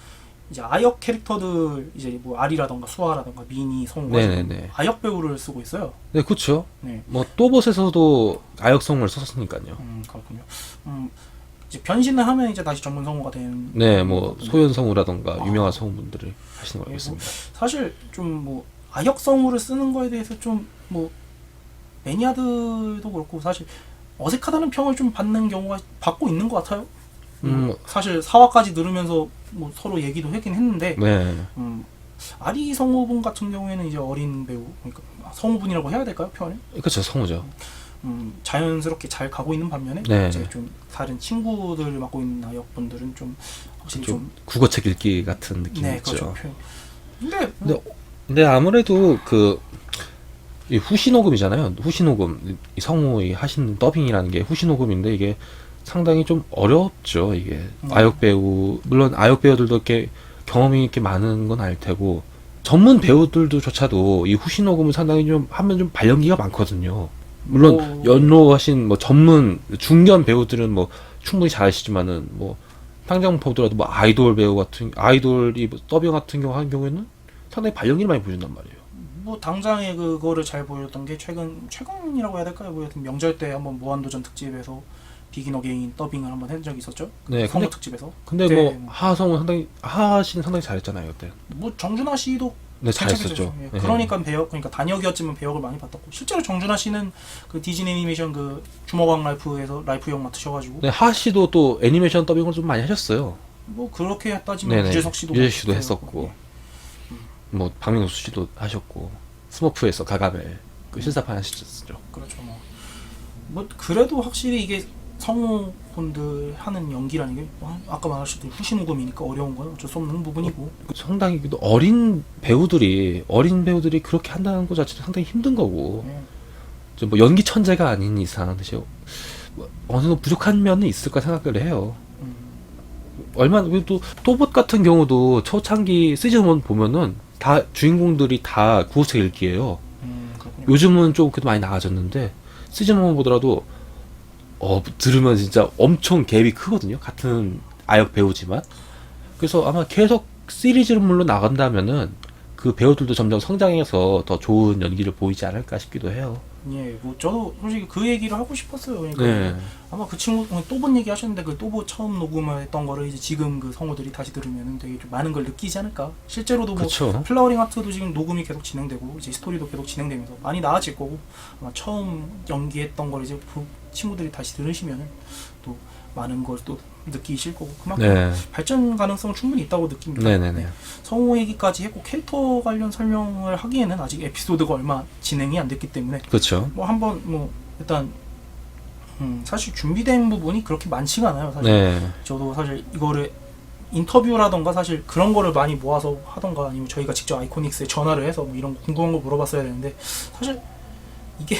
A: 이제 아역 캐릭터들 이제 뭐 아리라던가 수아라던가 미니 성우가 지금
B: 네네네.
A: 아역 배우를 쓰고 있어요.
B: 네, 그렇죠.
A: 네,
B: 뭐 또봇에서도 아역성을 썼으니까요.
A: 그렇군요. 이제 변신을 하면 이제 다시 전문 성우가 되는.
B: 네, 뭐
A: 거거든요.
B: 소연 성우라던가 유명한 성우분들이 하시는 걸 알고 있습니다.
A: 사실 좀 뭐 아역 성우를 쓰는 거에 대해서 좀 뭐 매니아들도 그렇고 사실 어색하다는 평을 좀 받고 있는 것 같아요. 사실 4화까지 들으면서 뭐 서로 얘기도 하긴 했는데
B: 네.
A: 아리 성우분 같은 경우에는 이제 어린 배우 그러니까 성우분이라고 해야 될까요 표현을?
B: 그렇죠, 성우죠.
A: 자연스럽게 잘 가고 있는 반면에
B: 네.
A: 이제 좀 다른 친구들 맡고 있는 아역분들은 좀 확실히 좀
B: 국어책 읽기 같은 느낌이
A: 네,
B: 있죠.
A: 그렇죠. 근데
B: 근데 아무래도 이 후시녹음이잖아요. 후시녹음 이 성우이 하시는 더빙이라는 게 후시녹음인데 이게 상당히 좀 어렵죠. 이게 아역 배우 물론 아역 배우들도 이렇게 경험이 이렇게 많은 건 아닐 테고 전문 배우들조차도 이 후시녹음을 상당히 좀 하면 좀 발연기가 많거든요. 물론 연로하신 뭐 전문 중견 배우들은 뭐 충분히 잘하시지만은 뭐 당장 보더라도 뭐 아이돌이 뭐 더빙 같은 하는 경우에는 상당히 발연기를 많이 보여준단 말이에요.
A: 뭐 당장에 그거를 잘 보였던 게 최근이라고 해야 될까요? 뭐 여튼 명절 때 한번 무한도전 특집에서 비긴 어게인 더빙을 한번 한 적이 있었죠.
B: 네,
A: 성우 특집에서.
B: 근데
A: 그때
B: 뭐 하하 씨는 상당히 잘했잖아요 그때.
A: 뭐 정준하 씨도
B: 네,
A: 괜찮게
B: 잘했었죠.
A: 됐죠. 예,
B: 네.
A: 그러니까 단역이었지만 배역을 많이 받았고 실제로 정준하 씨는 그 디즈니 애니메이션 그 주먹왕 라이프에서 라이프 역 맡으셔가지고
B: 네, 하하 씨도 또 애니메이션 더빙을 좀 많이 하셨어요.
A: 뭐 그렇게 따지면
B: 네네.
A: 유재석 씨도
B: 했었고, 뭐 박명수 씨도 하셨고, 스머프에서 가가멜 그 실사판 하셨죠.
A: 그렇죠. 뭐 그래도 확실히 이게 성우분들 하는 연기라는 게 아까 말하셨던 후시녹음이니까 어려운 건 어쩔 수 없는 부분이고.
B: 상당히 또 어린 배우들이 그렇게 한다는 것 자체도 상당히 힘든 거고, 좀 뭐 연기 천재가 아닌 이상 사실 뭐 어느 정도 부족한 면은 있을까 생각을 해요. 얼마나 또 또봇 같은 경우도 초창기 시즌 1 보면은 다 주인공들이 다 구호책 읽기예요.
A: 그렇군요.
B: 요즘은 좀 그래도 많이 나아졌는데 시즌 1 보더라도 들으면 진짜 엄청 갭이 크거든요. 같은 아역 배우지만. 그래서 아마 계속 시리즈물로 나간다면은 그 배우들도 점점 성장해서 더 좋은 연기를 보이지 않을까 싶기도 해요.
A: 예, 뭐 저도 솔직히 그 얘기를 하고 싶었어요. 그러니까
B: 네.
A: 아마 그 친구 또본 얘기 하셨는데 그 또보 처음 녹음을 했던 거를 이제 지금 그 성우들이 다시 들으면은 되게 좀 많은 걸 느끼지 않을까. 실제로도 뭐
B: 그쵸.
A: 플라워링 하트도 지금 녹음이 계속 진행되고 이제 스토리도 계속 진행되면서 많이 나아질 거고 아마 처음 연기했던 걸 이제 친구들이 다시 들으시면은 또 많은 걸 또 느끼실 거고 그만큼
B: 네.
A: 발전 가능성은 충분히 있다고 느낍니다.
B: 네네네.
A: 성우 얘기까지 했고 캐릭터 관련 설명을 하기에는 아직 에피소드가 얼마 진행이 안 됐기 때문에
B: 그렇죠.
A: 뭐 한번 뭐 일단 사실 준비된 부분이 그렇게 많지가 않아요. 사실
B: 네.
A: 저도 사실 이거를 인터뷰라던가 사실 그런 거를 많이 모아서 하던가 아니면 저희가 직접 아이코닉스에 전화를 해서 뭐 이런 거 궁금한 거 물어봤어야 되는데 사실 이게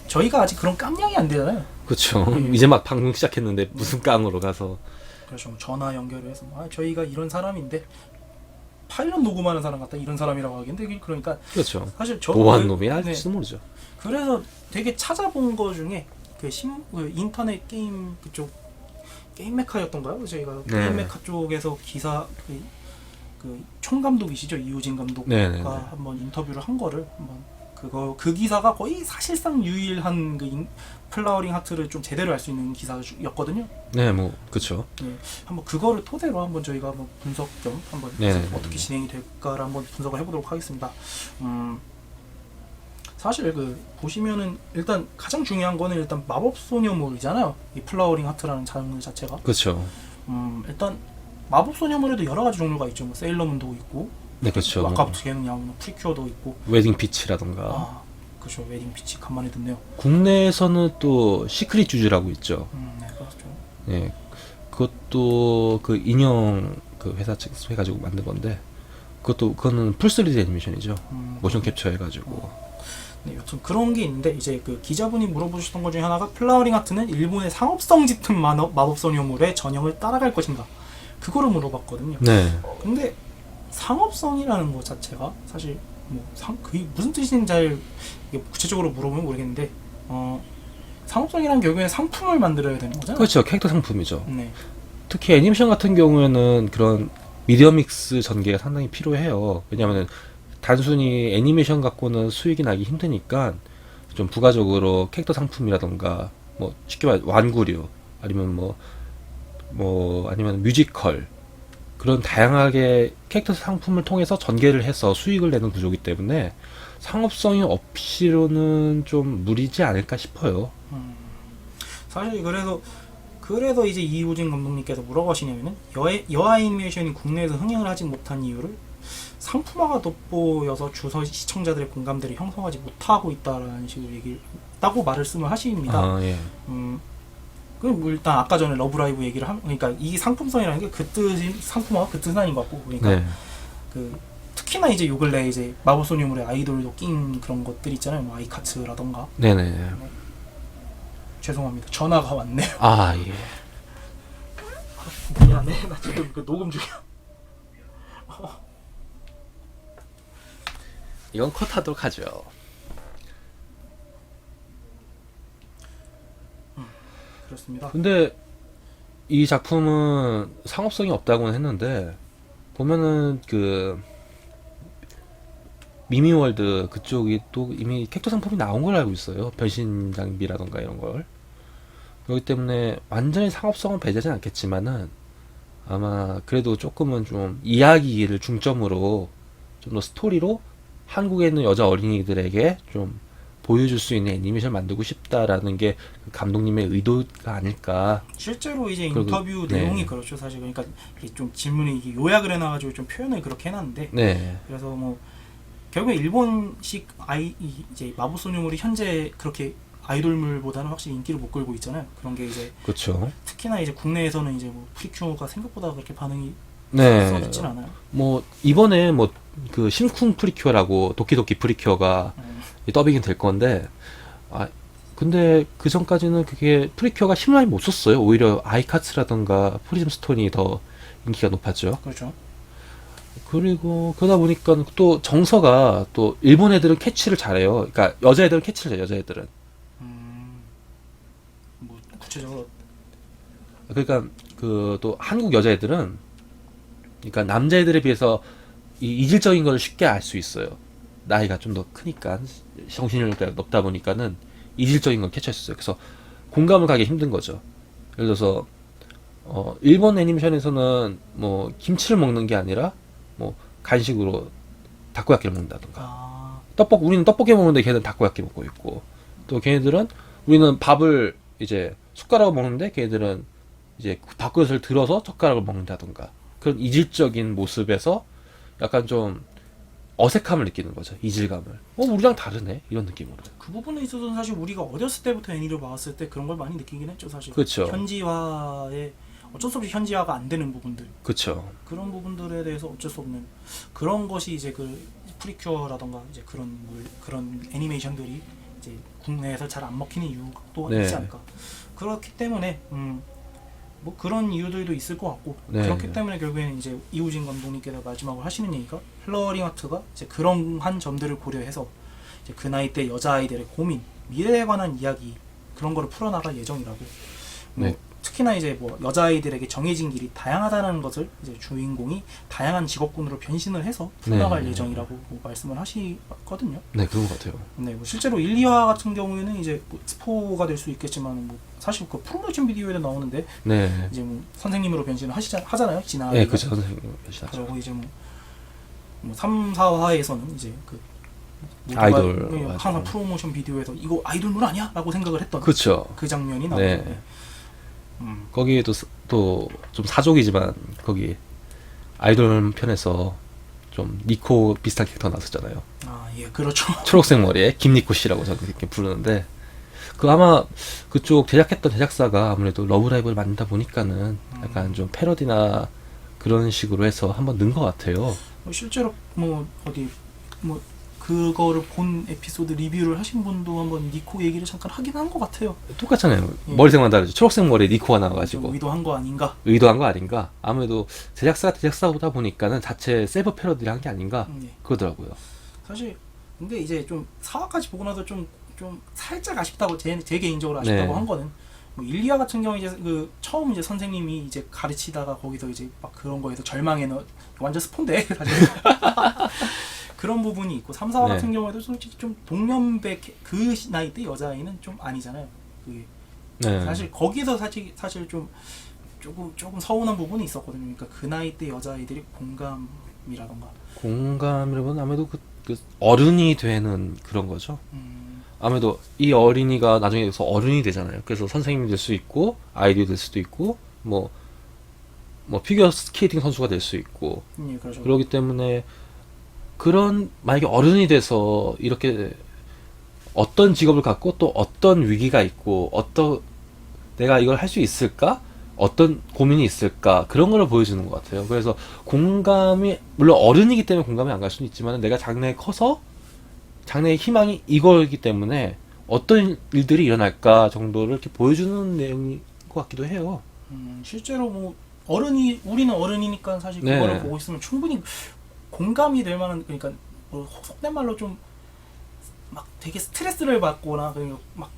A: 저희가 아직 그런 깜냥이 안 되잖아요.
B: 그렇죠. 이제 막 방송 시작했는데 무슨 깡으로 가서.
A: 그래서 뭐 전화 연결을 해서 저희가 이런 사람인데 파일럿 녹음하는 사람 같다 이런 사람이라고 하겠는데 그러니까
B: 그렇죠.
A: 사실 저도
B: 뭐한 놈이
A: 네.
B: 할지도 모르죠.
A: 그래서 되게 찾아본 거 중에 그 인터넷 게임 그쪽 게임 메카였던가요? 저희가
B: 네.
A: 게임 메카 쪽에서 기사 그 총감독이시죠 이우진 감독과
B: 네네네.
A: 한번 인터뷰를 한 거를 한번 그 기사가 거의 사실상 유일한 플라워링 하트를 좀 제대로 알 수 있는 기사였거든요.
B: 네, 뭐 그렇죠.
A: 네, 한번 그거를 토대로 한번 저희가 한번 분석 겸 한번
B: 네네네.
A: 어떻게 진행이 될까를 한번 분석을 해보도록 하겠습니다. 사실 보시면은 일단 가장 중요한 거는 일단 마법 소녀물이잖아요. 이 플라워링 하트라는 장르 자체가.
B: 그렇죠.
A: 일단 마법 소녀물에도 여러 가지 종류가 있죠. 뭐 세일러문도 있고,
B: 네, 그렇죠.
A: 아까부터 계속 나오는 프리큐어도 있고.
B: 웨딩 피치라던가.
A: 그렇죠. 웨딩 피치 간만에 듣네요.
B: 국내에서는 또 시크릿 주주라고 있죠.
A: 네, 그렇죠.
B: 네, 그것도 그 인형 그 회사 측에서 해가지고 만든 건데, 그거는 풀 3D 애니메이션이죠. 모션 캡처 해가지고.
A: 네, 여튼 그런 게 있는데 이제 그 기자분이 물어보셨던 것 중에 하나가 플라워링 하트는 일본의 상업성 짙은 마법 소녀물의 전형을 따라갈 것인가? 그거를 물어봤거든요.
B: 네.
A: 근데 상업성이라는 것 자체가 사실 그게 무슨 뜻인지 잘 구체적으로 물어보면 모르겠는데 상업성이라는 결국에는 상품을 만들어야 되는 거잖아요.
B: 그렇죠. 캐릭터 상품이죠.
A: 네.
B: 특히 애니메이션 같은 경우에는 그런 미디어 믹스 전개가 상당히 필요해요. 왜냐하면 단순히 애니메이션 갖고는 수익이 나기 힘드니까 좀 부가적으로 캐릭터 상품이라던가 뭐 쉽게 말해 완구류 아니면 아니면 뮤지컬 그런 다양하게 캐릭터 상품을 통해서 전개를 해서 수익을 내는 구조이기 때문에 상업성이 없이로는 좀 무리지 않을까 싶어요.
A: 사실 그래서 이제 이우진 감독님께서 뭐라고 하시냐면은 여아 애니메이션이 국내에서 흥행을 하지 못한 이유를 상품화가 돋보여서 시청자들의 공감대를 형성하지 못하고 있다라는 식으로 얘기했다고 말씀을 하십니다.
B: 아, 예.
A: 뭐 일단 아까 전에 러브라이브 얘기를 그러니까 이 상품성이라는 게 그 뜻이 상품화가 그 뜻은 아닌 것 같고 그러니까
B: 네.
A: 특히나 이제 요 근래 이제 마법소녀물의 아이돌도 낀 그런 것들 있잖아요. 뭐 아이카츠라던가.
B: 네네.
A: 죄송합니다. 전화가 왔네요.
B: 아, 예.
A: 미안해. 나 지금 녹음 중이야.
B: 이건 컷하도록 하죠.
A: 그렇습니다.
B: 근데 이 작품은 상업성이 없다고는 했는데 보면은 그 미미월드 그쪽이 또 이미 캐릭터 상품이 나온 걸 알고 있어요. 변신 장비라던가 이런 걸. 그렇기 때문에 완전히 상업성은 배제하진 않겠지만은 아마 그래도 조금은 좀 이야기를 중점으로 좀 더 스토리로 한국에 있는 여자 어린이들에게 좀 보여줄 수 있는 애니메이션을 만들고 싶다라는 게 감독님의 의도가 아닐까.
A: 실제로 이제
B: 그리고,
A: 인터뷰
B: 네.
A: 내용이 그렇죠. 사실 그러니까 이게 좀 질문이 이게 요약을 해놔가지고 좀 표현을 그렇게 해놨는데
B: 네.
A: 그래서 뭐 결국에 일본식 이제 마법소녀물이 현재 그렇게 아이돌물보다는 확실히 인기를 못 끌고 있잖아요. 그런 게 이제
B: 그렇죠.
A: 특히나 이제 국내에서는 이제 뭐 프리큐어가 생각보다 그렇게 반응이
B: 네.
A: 써있진 않아요.
B: 뭐 이번에 뭐 그 심쿵 프리큐어라고 도키도키 프리큐어가 더빙이 될 건데 근데 그 전까지는 그게 프리큐어가 힘을 많이 못 썼어요. 오히려 아이카츠라던가 프리즘 스톤이 더 인기가 높았죠.
A: 그렇죠.
B: 그리고 그러다 보니까 또 정서가 또 일본 애들은 캐치를 잘해요. 그러니까 여자애들은 캐치를 잘해요. 여자애들은.
A: 뭐 구체적으로
B: 그러니까 그 또 한국 여자애들은 그러니까 남자애들에 비해서 이 이질적인 걸 쉽게 알 수 있어요. 나이가 좀 더 크니까 정신력이 높다 보니까는 이질적인 걸 캐치할 수 있어요. 그래서 공감을 가기 힘든 거죠. 예를 들어서 일본 애니메이션에서는 뭐 김치를 먹는 게 아니라 뭐 간식으로 다코야끼를 먹는다던가
A: 아,
B: 우리는 떡볶이 먹는데 걔는 다코야끼 먹고 있고 또 걔네들은 우리는 밥을 이제 숟가락으로 먹는데 걔네들은 이제 밥그릇을 들어서 젓가락을 먹는다던가 그런 이질적인 모습에서 약간 좀 어색함을 느끼는 거죠. 이질감을. 우리랑 다르네. 이런 느낌으로.
A: 그 부분에 있어서는 사실 우리가 어렸을 때부터 애니를 봤을 때 그런 걸 많이 느끼긴 했죠, 사실.
B: 그렇죠.
A: 현지화에 어쩔 수 없이 현지화가 안 되는 부분들,
B: 그렇죠.
A: 그런 부분들에 대해서 어쩔 수 없는 그런 것이 이제 그 프리큐어라던가 이제 그런 애니메이션들이 이제 국내에서 잘 안 먹히는 이유도
B: 네.
A: 있지 않을까. 그렇기 때문에 뭐 그런 이유들도 있을 것 같고
B: 네.
A: 그렇기 때문에 결국에는 이제 이우진 감독님께서 마지막으로 하시는 얘기가 플러링 하트가 이제 그러한 점들을 고려해서 이제 그 나이 때 여자아이들의 고민, 미래에 관한 이야기 그런 거를 풀어나갈 예정이라고. 뭐
B: 네.
A: 특히나 이제 뭐 여자아이들에게 정해진 길이 다양하다는 것을 이제 주인공이 다양한 직업군으로 변신을 해서 풀어나갈
B: 네.
A: 예정이라고 뭐 말씀을 하시거든요.
B: 네, 그런 것 같아요.
A: 네, 뭐 실제로 1, 2화 같은 경우에는 이제 뭐 스포가 될 수 있겠지만 뭐 사실 그 프로모션 비디오에도 나오는데
B: 네.
A: 이제 뭐 선생님으로 변신을 하잖아요. 진아.
B: 네, 그죠. 선생님. 하시죠.
A: 그리고 이제 뭐 3, 4화에서는 이제 그 모두가
B: 아이돌,
A: 네,
B: 맞아.
A: 항상 프로모션 비디오에서 이거 아이돌물 아니야? 라고 생각을 했던
B: 그렇죠.
A: 그 장면이
B: 네.
A: 나오는데
B: 거기에도 또 좀 사족이지만 거기 아이돌 편에서 좀 니코 비슷한 캐릭터 나왔었잖아요.
A: 아, 예, 그렇죠.
B: 초록색 머리에 김니코 씨라고 저는 그렇게 부르는데 그 아마 그쪽 제작했던 제작사가 아무래도 러브라이브를 만든다 보니까는 약간 좀 패러디나 그런 식으로 해서 한번 넣은 것 같아요.
A: 뭐 실제로 뭐 어디 뭐 그거를 본 에피소드 리뷰를 하신 분도 한번 니코 얘기를 잠깐 하긴 한 것 같아요.
B: 똑같잖아요.
A: 예.
B: 머리색만 다르죠. 초록색 머리에 니코가
A: 좀
B: 나와가지고
A: 의도한 거 아닌가?
B: 의도한 거 아닌가? 아무래도 제작사가 제작사보다 보니까는 자체 셀프 패러디를 한 게 아닌가?
A: 예.
B: 그러더라고요.
A: 사실 근데 이제 좀 4화까지 보고 나서 좀 살짝 아쉽다고 제 개인적으로 아쉽다고
B: 네.
A: 한 거는 뭐 1, 2화 같은 경우 이제 그 처음 이제 선생님이 이제 가르치다가 거기서 이제 막 그런 거에서 완전 스폰데 사실 그런 부분이 있고 3, 4화
B: 네.
A: 같은 경우에도 솔직히 좀 동년배 그 나이 때 여자아이는 좀 아니잖아요. 그게
B: 네.
A: 사실 거기서 사실 좀 조금 서운한 부분이 있었거든요. 그러니까 그 나이 때 여자아이들이 공감이라던가
B: 공감이라면 아무래도 그 어른이 되는 그런 거죠.
A: 음,
B: 아무래도 이 어린이가 나중에 돼서 어른이 되잖아요. 그래서 선생님이 될 수 있고 아이돌이 될 수도 있고 뭐 피겨 스케이팅 선수가 될 수 있고
A: 예, 그렇죠.
B: 그렇기 때문에 그런 만약에 어른이 돼서 이렇게 어떤 직업을 갖고 또 어떤 위기가 있고 내가 이걸 할 수 있을까? 어떤 고민이 있을까? 그런 걸 보여주는 것 같아요. 그래서 공감이 물론 어른이기 때문에 공감이 안 갈 수는 있지만 내가 장래에 커서 장래의 희망이 이거이기 때문에 어떤 일들이 일어날까 정도를 이렇게 보여주는 내용인 것 같기도 해요.
A: 실제로 뭐 우리는 어른이니까 사실
B: 네.
A: 그거를 보고 있으면 충분히 공감이 될 만한 그러니까 뭐 속된 말로 좀 막 되게 스트레스를 받거나 그러니까 막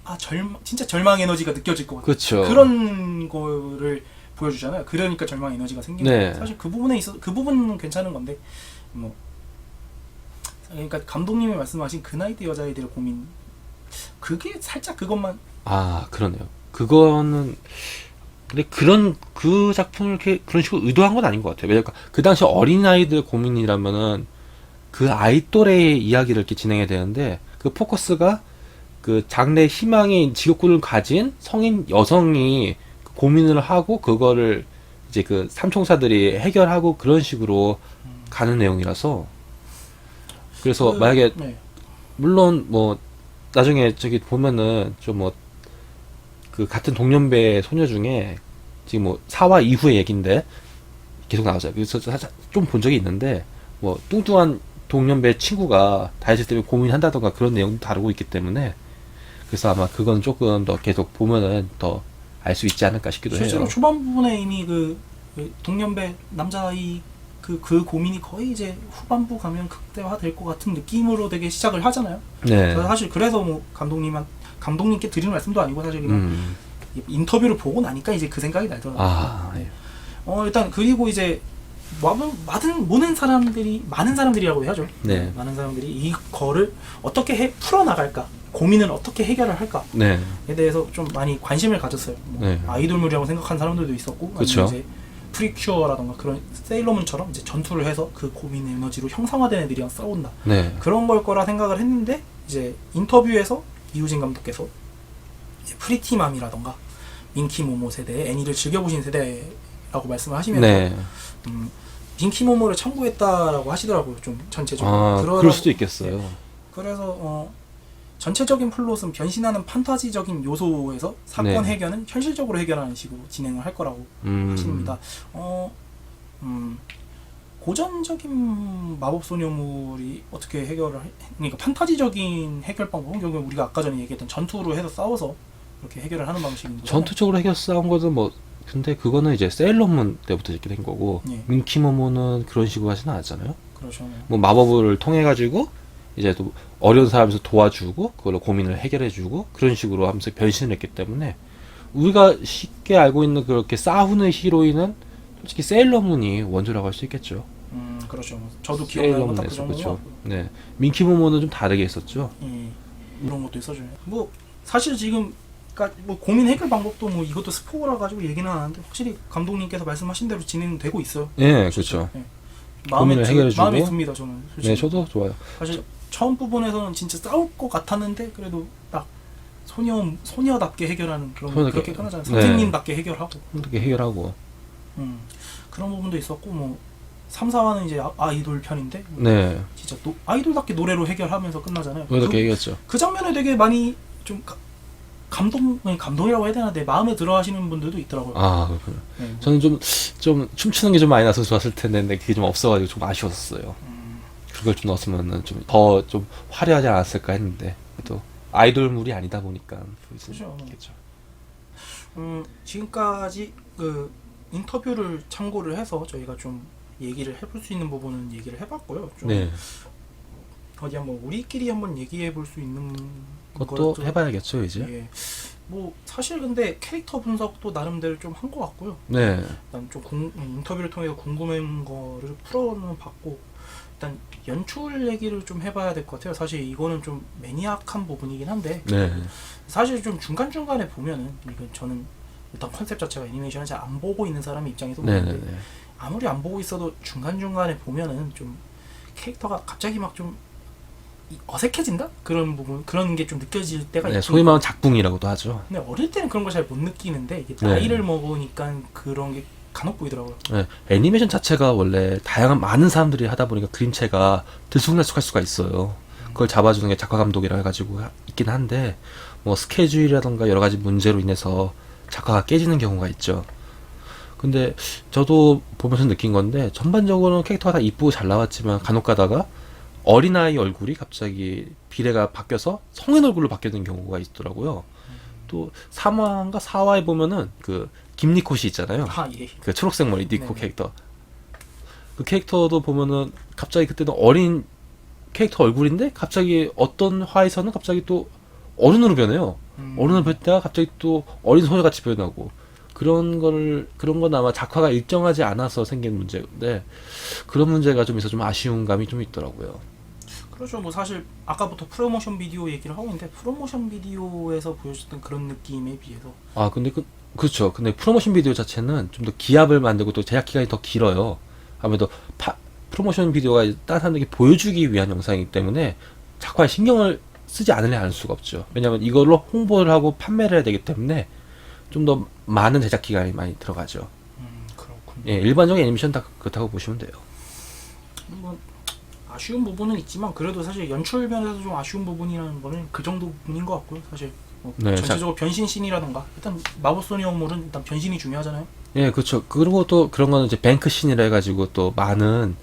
A: 진짜 절망 에너지가 느껴질 것 같아요.
B: 그렇죠.
A: 그런 거를 보여주잖아요. 그러니까 절망 에너지가 생기는
B: 네.
A: 거예요. 사실 그 부분은 괜찮은 건데 뭐 그러니까 감독님이 말씀하신 그 나이 때 여자아이들의 고민 그게 살짝 그것만
B: 그러네요. 그거는 근데 그 작품을 이렇게 그런 식으로 의도한 건 아닌 것 같아요. 왜냐면 그 당시 어린아이들 고민이라면은 그 아이 또래의 이야기를 이렇게 진행해야 되는데 그 포커스가 그 장래 희망의 직업군을 가진 성인 여성이 고민을 하고 그거를 이제 그 삼총사들이 해결하고 그런 식으로 가는 내용이라서 그래서 만약에
A: 네.
B: 물론 뭐 나중에 저기 보면은 좀 뭐 그 같은 동년배 소녀 중에 지금 뭐 4화 이후의 얘긴데 계속 나오죠. 그래서 살짝 좀 본 적이 있는데 뭐 뚱뚱한 동년배 친구가 다이어트 때문에 고민한다던가 그런 내용도 다루고 있기 때문에 그래서 아마 그건 조금 더 계속 보면은 더 알 수 있지 않을까 싶기도
A: 실제로
B: 해요.
A: 초반 부분에 이미 그 동년배 남자아이 그 고민이 거의 이제 후반부 가면 극대화 될 것 같은 느낌으로 되게 시작을 하잖아요.
B: 네.
A: 사실 그래서 뭐 감독님께 드리는 말씀도 아니고 사실 그냥 인터뷰를 보고 나니까 이제 그 생각이 나더라고요.
B: 아, 예.
A: 일단 그리고 이제 많은 사람들이라고 해야죠.
B: 네.
A: 많은 사람들이 이거를 어떻게 풀어 나갈까, 고민을 어떻게 해결을 할까에
B: 네.
A: 대해서 좀 많이 관심을 가졌어요. 뭐
B: 네.
A: 아이돌물이라고 생각한 사람들도 있었고,
B: 그쵸.
A: 아니면 이제 프리큐어라던가 그런 세일러문처럼 이제 전투를 해서 그 고민 에너지로 형상화된 애들이랑 싸운다.
B: 네.
A: 그런 걸 거라 생각을 했는데 이제 인터뷰에서 이우진 감독께서 이제 프리티맘이라던가 민키모모 세대의 애니를 즐겨보신 세대라고 말씀을 하시면서
B: 네.
A: 민키모모를 참고했다라고 하시더라고요. 좀 전체적으로.
B: 아, 그럴 수도 있겠어요.
A: 그래서 전체적인 플롯은 변신하는 판타지적인 요소에서 사건
B: 네.
A: 해결은 현실적으로 해결하는 식으로 진행을 할 거라고 하십니다. 고전적인 마법소녀물이 어떻게 그러니까 판타지적인 해결 방법은 결국 우리가 아까 전에 얘기했던 전투로 해서 싸워서 그렇게 해결을 하는 방식인 거죠.
B: 전투적으로 해결 싸운 거는 뭐 근데 그거는 이제 세일러문 때부터 이렇게 된 거고
A: 예.
B: 민키모모는 그런 식으로 하지는 않았잖아요.
A: 그렇죠.
B: 뭐 마법을 통해 가지고 이제 또 어려운 사람에서 도와주고 그걸로 고민을 해결해주고 그런 식으로 하면서 변신을 했기 때문에 우리가 쉽게 알고 있는 그렇게 싸우는 히로인은 솔직히 세일러문이 원조라고 할 수 있겠죠.
A: 그렇죠. 저도 기억나는 건딱그
B: 세일러문에서
A: 정도인 것
B: 그렇죠.
A: 같고요.
B: 네, 민키모모는 좀 다르게 했었죠.
A: 이런 것도 있어줘요. 뭐 사실 지금 뭐 고민 해결 방법도 뭐 이것도 스포라 가지고 얘기는 안 하는데 확실히 감독님께서 말씀하신 대로 진행되고 있어요.
B: 네, 그렇죠.
A: 네.
B: 고민을 해결해주고.
A: 마음에 듭니다. 저는 솔직히.
B: 네, 저도 좋아요.
A: 사실 처음 부분에서는 진짜 싸울 것 같았는데 그래도 딱 소녀답게 해결하는 그렇게 끝나잖아요.
B: 네.
A: 선생님답게 해결하고
B: 그렇게 해결하고.
A: 그런 부분도 있었고 뭐 3, 4화는 이제 아이돌 편인데
B: 네,
A: 진짜 아이돌답게 노래로 해결하면서 끝나잖아요.
B: 그렇게 얘기했죠.
A: 그 장면에 되게 많이 좀 감동이라고 해야 되나? 내 마음에 들어 하시는 분들도 있더라고요.
B: 아, 그렇군요.
A: 네.
B: 저는 좀 춤추는 게 좀 많이 나서 좋았을 텐데 근데 그게 좀 없어가지고 좀 아쉬웠어요. 그걸 좀 넣었으면은 좀 더 좀 화려하지 않았을까 했는데 또 아이돌물이 아니다 보니까
A: 그렇죠.
B: 있겠죠.
A: 지금까지 그 인터뷰를 참고를 해서 저희가 좀 얘기를 해볼 수 있는 부분은 얘기를 해봤고요. 좀
B: 네,
A: 어디 한번 우리끼리 한번 얘기해 볼 수 있는
B: 그것도
A: 좀-
B: 해봐야겠죠 이제.
A: 예. 뭐 사실 근데 캐릭터 분석도 나름대로 좀 한 것 같고요.
B: 네,
A: 일단 좀 인터뷰를 통해서 궁금한 거를 풀어는 봤고 일단 연출 얘기를 좀 해봐야 될 것 같아요. 사실 이거는 좀 매니악한 부분이긴 한데
B: 네,
A: 사실 좀 중간중간에 보면은 이건 저는 일단 컨셉 자체가 애니메이션을 잘 안 보고 있는 사람의 입장에서
B: 네,
A: 보는데
B: 네.
A: 아무리 안 보고 있어도 중간중간에 보면은 좀 캐릭터가 갑자기 막 좀 어색해진다? 그런 부분, 그런 게 좀 느껴질 때가
B: 네,
A: 있죠.
B: 소위 말하는 작붕이라고도 하죠.
A: 근데 어릴 때는 그런 걸 잘 못 느끼는데 이게
B: 네.
A: 나이를 먹으니까 그런 게 간혹 보이더라고요.
B: 네, 애니메이션 자체가 원래 다양한 많은 사람들이 하다 보니까 그림체가 들쑥날쑥할 수가 있어요. 그걸 잡아주는 게 작화 감독이라 해가지고 있긴 한데 뭐 스케줄이라던가 여러 가지 문제로 인해서 작화가 깨지는 경우가 있죠. 근데 저도 보면서 느낀 건데 전반적으로는 캐릭터가 다 이쁘고 잘 나왔지만 간혹 가다가 어린아이 얼굴이 갑자기 비례가 바뀌어서 성인 얼굴로 바뀌는 경우가 있더라고요. 또 3화인가 4화에 보면은 그 김니코 씨 있잖아요.
A: 아 예.
B: 그 초록색 머리 니코
A: 네네.
B: 캐릭터. 그 캐릭터도 보면은 갑자기 그때는 어린 캐릭터 얼굴인데 갑자기 어떤 화에서는 갑자기 또 어른으로 변해요. 어른으로 변했다가 갑자기 또 어린 소녀같이 변하고 그런 건 아마 작화가 일정하지 않아서 생긴 문제인데 그런 문제가 좀 있어 좀 아쉬운 감이 좀 있더라고요.
A: 그렇죠. 뭐 사실 아까부터 프로모션 비디오 얘기를 하고 있는데 프로모션 비디오에서 보여줬던 그런 느낌에 비해서
B: 아 근데 그렇죠. 근데 프로모션 비디오 자체는 좀 더 기압을 만들고 또 제작 기간이 더 길어요. 아무래도 프로모션 비디오가 다른 사람들에게 보여주기 위한 영상이기 때문에 작화에 신경을 쓰지 않으려 할 수가 없죠. 왜냐하면 이걸로 홍보를 하고 판매를 해야 되기 때문에 좀 더 많은 제작 기간이 많이 들어가죠.
A: 그렇군요.
B: 예, 일반적인 애니메이션 다 그렇다고 보시면 돼요.
A: 뭐 아쉬운 부분은 있지만 그래도 사실 연출 면에서 좀 아쉬운 부분이라는 거는 그 정도 부분인 것 같고요. 사실 뭐
B: 네,
A: 전체적으로 변신 씬이라던가 일단 마법소녀물은 일단 변신이 중요하잖아요.
B: 예, 그렇죠. 그리고 또 그런 거는 이제 뱅크 씬이라 해가지고 또 많은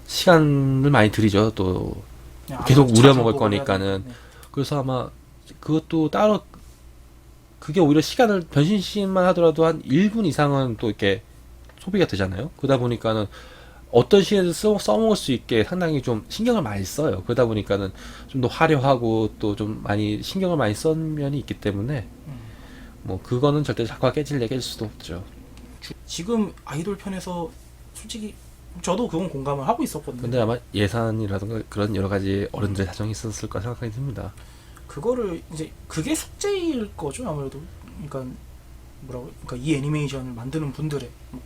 B: 시간을 많이 들이죠. 또
A: 그냥
B: 계속
A: 아무래도
B: 우려먹을
A: 자주 보고 해야
B: 거니까는.
A: 되는데.
B: 그래서 아마 그것도 따로 그게 오히려 시간을 변신 씬만 하더라도 한 1분 이상은 또 이렇게 소비가 되잖아요. 그러다 보니까는 어떤 시에도 써먹을 수 있게 상당히 좀 신경을 많이 써요. 그러다 보니까는 좀 더 화려하고 또 좀 많이 신경을 많이 쓴 면이 있기 때문에 뭐 그거는 절대 작화가 깨질 수도 없죠.
A: 지금 아이돌 편에서 솔직히 저도 그건 공감을 하고 있었거든요.
B: 근데 아마 예산이라든가 그런 여러 가지 어른들의 사정이 있었을 거라 생각이 듭니다.
A: 그거를 이제 그게 숙제일 거죠 아무래도. 그러니까 뭐라고? 그러니까 이 애니메이션을 만드는 분들의
B: 네.